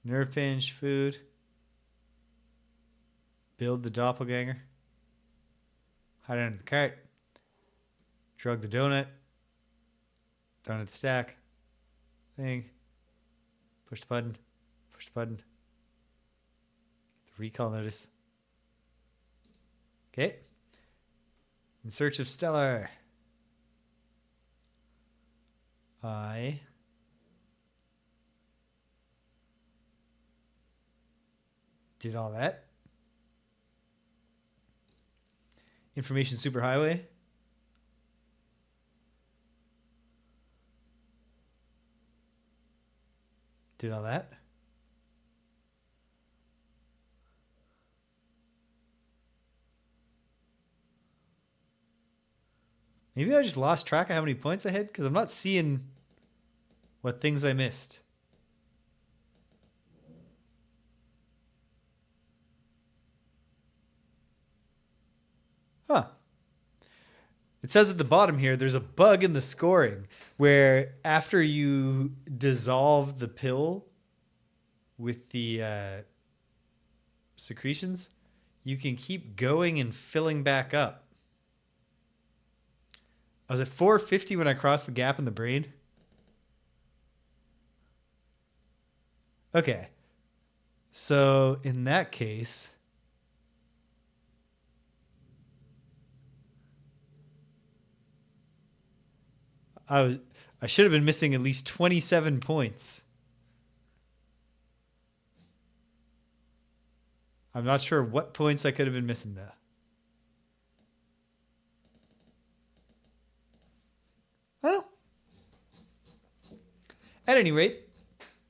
Nerve pinch, food. Build the doppelganger. Hide under the cart. Drug the donut. Donut stack. Thing. Push the button. Push the button. The recall notice. Okay. In search of Stellar. I did all that. Information Superhighway. Did all that. Maybe I just lost track of how many points I had because I'm not seeing what things I missed. Huh. It says at the bottom here, there's a bug in the scoring where after you dissolve the pill with the secretions, you can keep going and filling back up. I was at 450 when I crossed the gap in the brain. Okay. So in that case, I should have been missing at least 27 points. I'm not sure what points I could have been missing though. I don't know. At any rate,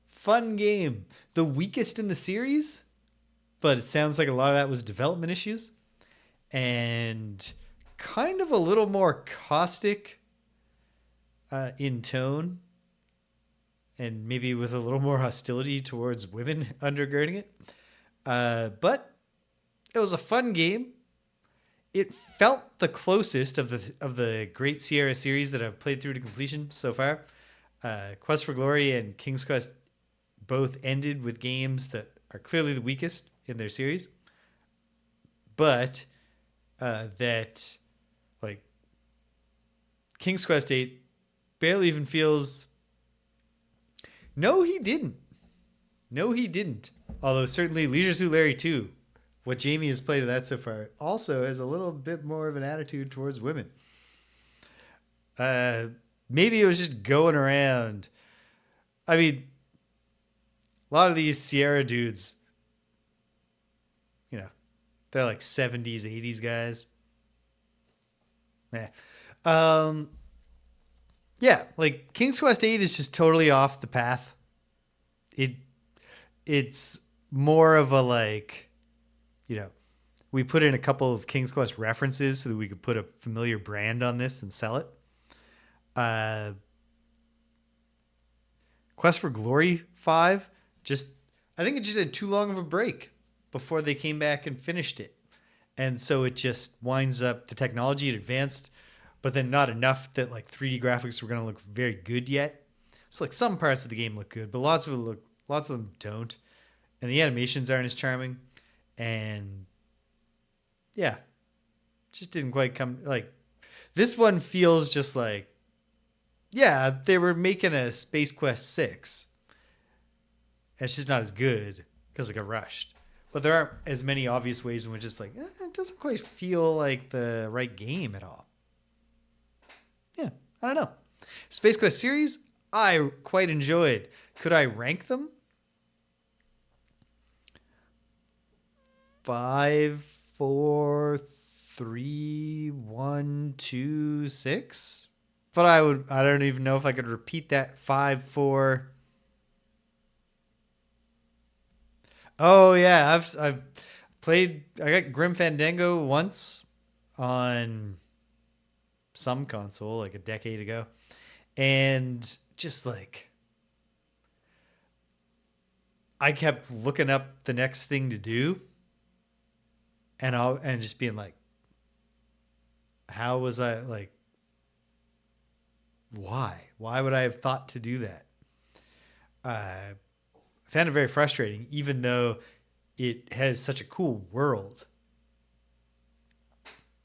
fun game. The weakest in the series, but it sounds like a lot of that was development issues. And kind of a little more caustic in tone. And maybe with a little more hostility towards women undergirding it. But it was a fun game. It felt the closest of the Great Sierra series that I've played through to completion so far. Quest for Glory and King's Quest both ended with games that are clearly the weakest in their series. But that, like, King's Quest 8 barely even feels... No, he didn't. Although certainly Leisure Suit Larry 2 what Jamie has played of that so far also has a little bit more of an attitude towards women. Maybe it was just going around. I mean, a lot of these Sierra dudes, you know, they're like 70s, 80s guys. Yeah, like King's Quest 8 is just totally off the path. It's more of a like, we put in a couple of King's Quest references so that we could put a familiar brand on this and sell it. Quest for Glory 5, I think it just had too long of a break before they came back and finished it. And so it just winds up, the technology had advanced, but then not enough that like 3D graphics were going to look very good yet. So like some parts of the game look good, but lots of them don't. And the animations aren't as charming. And yeah, just didn't quite come, like, this one feels just like, yeah, they were making a Space Quest 6. It's just not as good because it got rushed. But there aren't as many obvious ways in which it's like, it doesn't quite feel like the right game at all. Yeah, I don't know. Space Quest series, I quite enjoyed. Could I rank them? 5, 4, 3, 1, 2, 6. But I don't even know if I could repeat that 5, 4. Oh yeah, I've played. I got Grim Fandango once on some console like a decade ago, and just like I kept looking up the next thing to do, and just being like, how was I like? Why? Why would I have thought to do that? I found it very frustrating, even though it has such a cool world.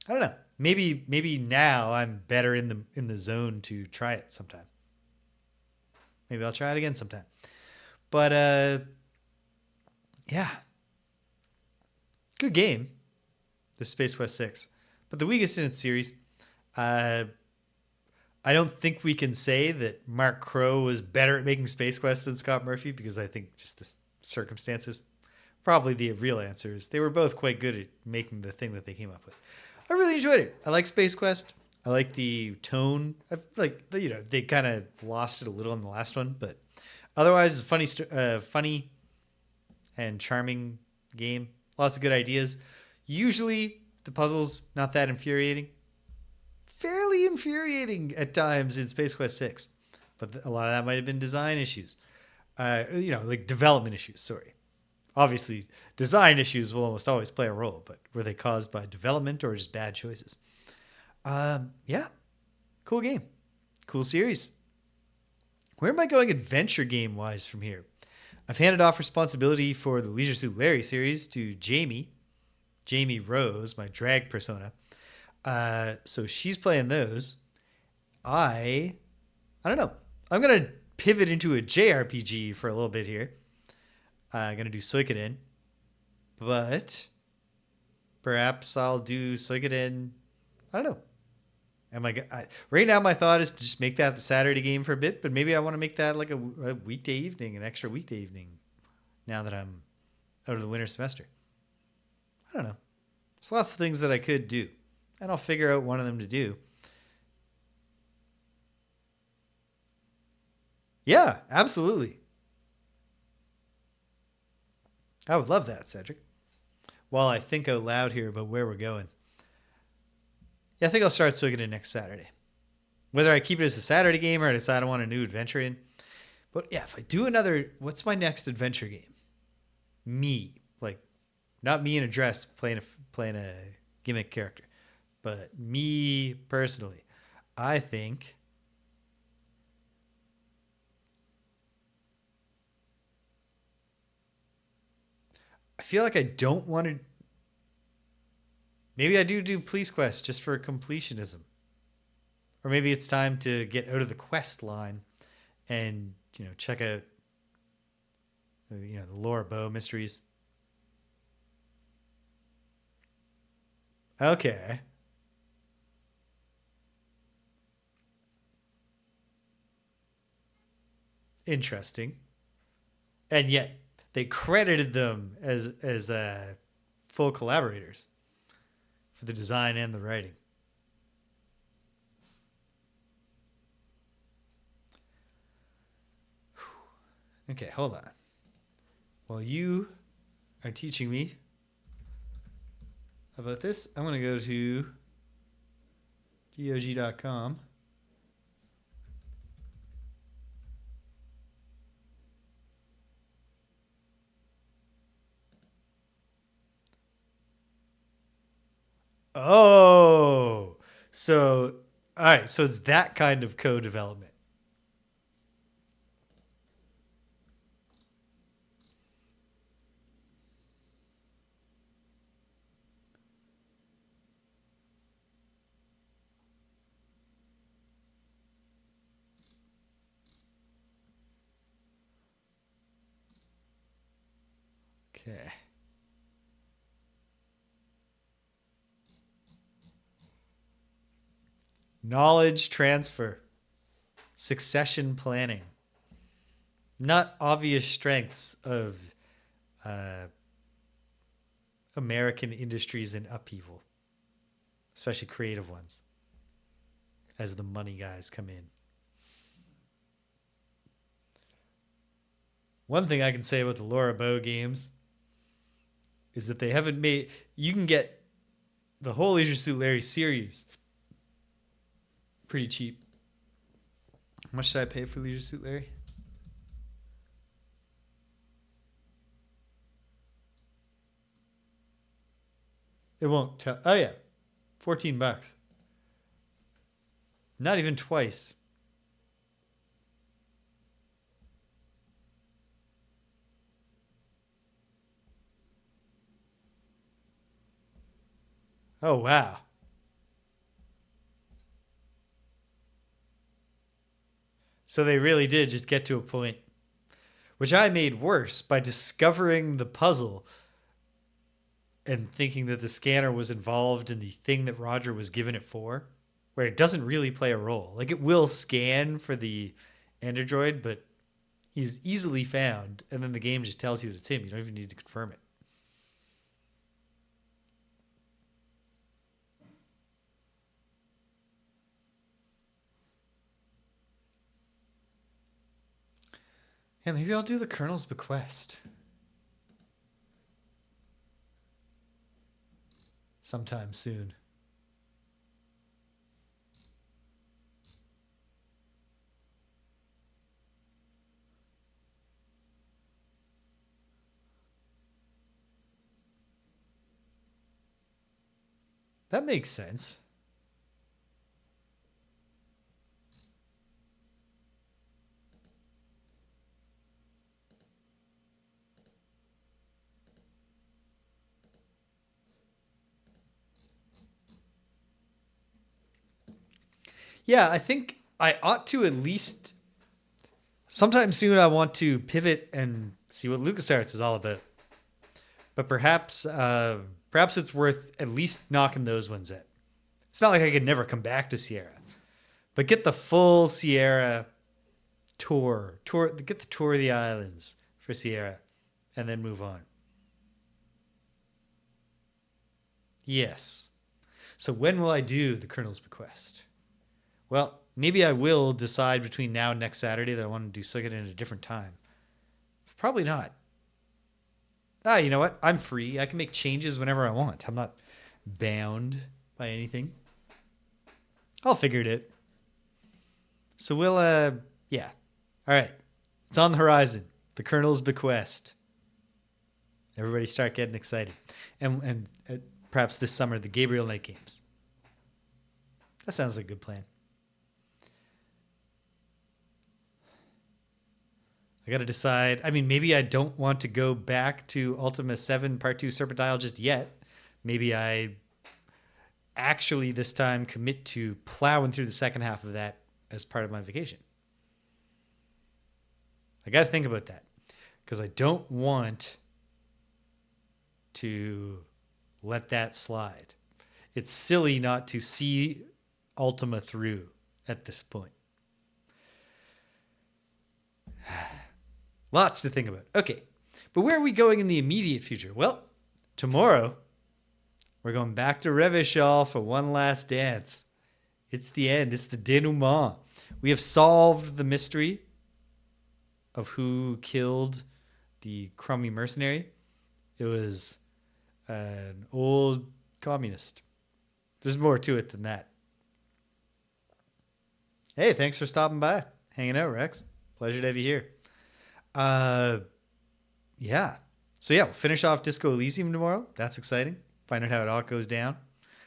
I don't know. Maybe now I'm better in the zone to try it sometime. Maybe I'll try it again sometime. But yeah, good game, the Space Quest 6, but the weakest in its series. I don't think we can say that Mark Crow was better at making Space Quest than Scott Murphy, because I think just the circumstances. Probably the real answer is they were both quite good at making the thing that they came up with. I really enjoyed it. I like Space Quest. I like the tone. They kind of lost it a little in the last one, but otherwise, it's a funny and charming game. Lots of good ideas. Usually, the puzzles not that infuriating. Fairly infuriating at times in Space Quest 6, but a lot of that might have been design issues. Like development issues. Sorry. Obviously, design issues will almost always play a role, but were they caused by development or just bad choices? Yeah. Cool game. Cool series. Where am I going adventure game-wise from here? I've handed off responsibility for the Leisure Suit Larry series to Jamie Rose, my drag persona. So she's playing those. I don't know. I'm going to pivot into a JRPG for a little bit here. I'm going to do Suikoden, but perhaps I'll do Suikoden. I don't know. Right now my thought is to just make that the Saturday game for a bit, but maybe I want to make that like a weekday evening, an extra weekday evening, now that I'm out of the winter semester. I don't know. There's lots of things that I could do, and I'll figure out one of them to do. Yeah, absolutely. I would love that, Cedric. While I think out loud here about where we're going. Yeah, I think I'll start Suikoden next Saturday. Whether I keep it as a Saturday game or I decide I want a new adventure in. But yeah, if I do another, what's my next adventure game? Me. Like, not me in a dress playing a gimmick character. But me personally. I think I feel like I don't want to. Maybe I do Police Quest just for completionism. Or maybe it's time to get out of the quest line and, check out, the Laura Bow mysteries. Okay. Interesting. And yet they credited them as full collaborators for the design and the writing. Okay, hold on. While you are teaching me about this, I'm going to go to GOG.com. Oh, so, all right. So it's that kind of code development. Okay. Knowledge transfer, succession planning, not obvious strengths of American industries in upheaval, especially creative ones, as the money guys come in. One thing I can say about the Laura Bow games is that they haven't made. You can get the whole Leisure Suit Larry series pretty cheap. How much did I pay for Leisure Suit Larry? It won't tell. Oh yeah, $14. Not even twice. Oh wow. So they really did just get to a point, which I made worse by discovering the puzzle and thinking that the scanner was involved in the thing that Roger was given it for, where it doesn't really play a role. Like it will scan for the android, but he's easily found, and then the game just tells you that it's him. You don't even need to confirm it. Yeah, maybe I'll do the Colonel's Bequest sometime soon. That makes sense. Yeah, I think I ought to at least sometime soon. I want to pivot and see what LucasArts is all about. But perhaps it's worth at least knocking those ones in. It's not like I could never come back to Sierra, but get the full Sierra tour, get the tour of the islands for Sierra, and then move on. Yes. So when will I do the Colonel's Bequest? Well, maybe I will decide between now and next Saturday that I want to do Sucket at a different time. Probably not. You know what? I'm free. I can make changes whenever I want. I'm not bound by anything. I'll figure it out. So we'll, yeah. All right. It's on the horizon. The Colonel's Bequest. Everybody start getting excited. And perhaps this summer, the Gabriel Knight games. That sounds like a good plan. I got to decide. I mean, maybe I don't want to go back to Ultima 7 Part 2 Serpentile just yet. Maybe I actually this time commit to plowing through the second half of that as part of my vacation. I got to think about that because I don't want to let that slide. it's silly not to see Ultima through at this point. Lots to think about. Okay, but where are we going in the immediate future? Well, tomorrow, we're going back to Revachol for one last dance. It's the end. It's the denouement. We have solved the mystery of who killed the crummy mercenary. It was an old communist. There's more to it than that. Hey, thanks for stopping by. Hanging out, Rex. Pleasure to have you here. Yeah. So yeah, we'll finish off Disco Elysium tomorrow. That's exciting. Find out how it all goes down.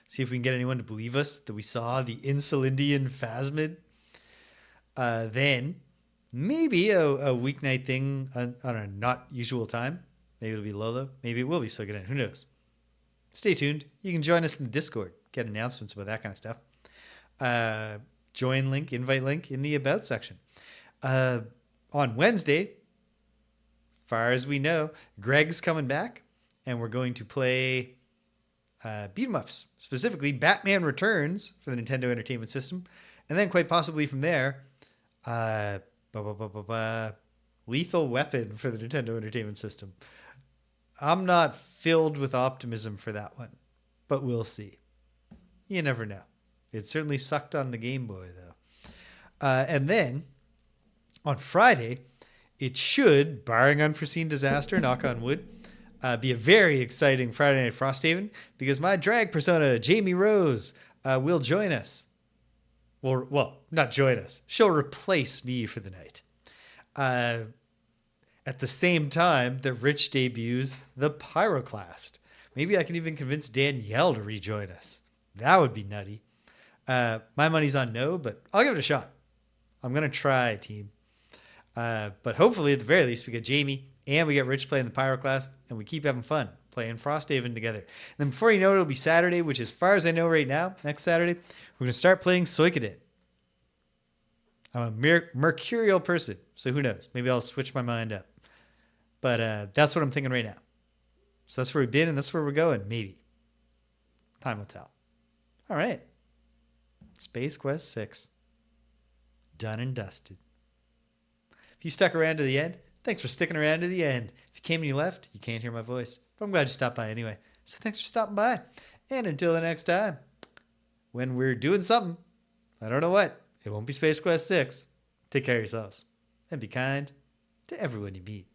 See if we can get anyone to believe us that we saw the Insulindian Phasmid. Then maybe a weeknight thing on a not usual time. Maybe it'll be Lolo. Maybe it will be Sugaden. Who knows? Stay tuned. You can join us in the Discord. Get announcements about that kind of stuff. Join link, invite link in the About section. On Wednesday, far as we know, Greg's coming back, and we're going to play beat 'em ups, specifically Batman Returns for the Nintendo Entertainment System, and then quite possibly from there, Lethal Weapon for the Nintendo Entertainment System. I'm not filled with optimism for that one, but we'll see. You never know. It certainly sucked on the Game Boy, though. And then on Friday, it should, barring unforeseen disaster, knock on wood, be a very exciting Friday Night Frosthaven, because my drag persona, Jamie Rose, will join us. Well, not join us. She'll replace me for the night. At the same time that Rich debuts the Pyroclast. Maybe I can even convince Danielle to rejoin us. That would be nutty. My money's on no, but I'll give it a shot. I'm going to try, team. But hopefully, at the very least, we get Jamie and we get Rich playing the Pyroclast, and we keep having fun playing Frosthaven together. And then before you know it, it'll be Saturday, which as far as I know right now, next Saturday, we're going to start playing Suikoden. I'm a mercurial person, so who knows? Maybe I'll switch my mind up. But that's what I'm thinking right now. So that's where we've been, and that's where we're going, maybe. Time will tell. All right. Space Quest 6. Done and dusted. If you stuck around to the end, thanks for sticking around to the end. If you came and you left, you can't hear my voice. But I'm glad you stopped by anyway. So thanks for stopping by. And until the next time, when we're doing something, I don't know what, it won't be Space Quest 6. Take care of yourselves. And be kind to everyone you meet.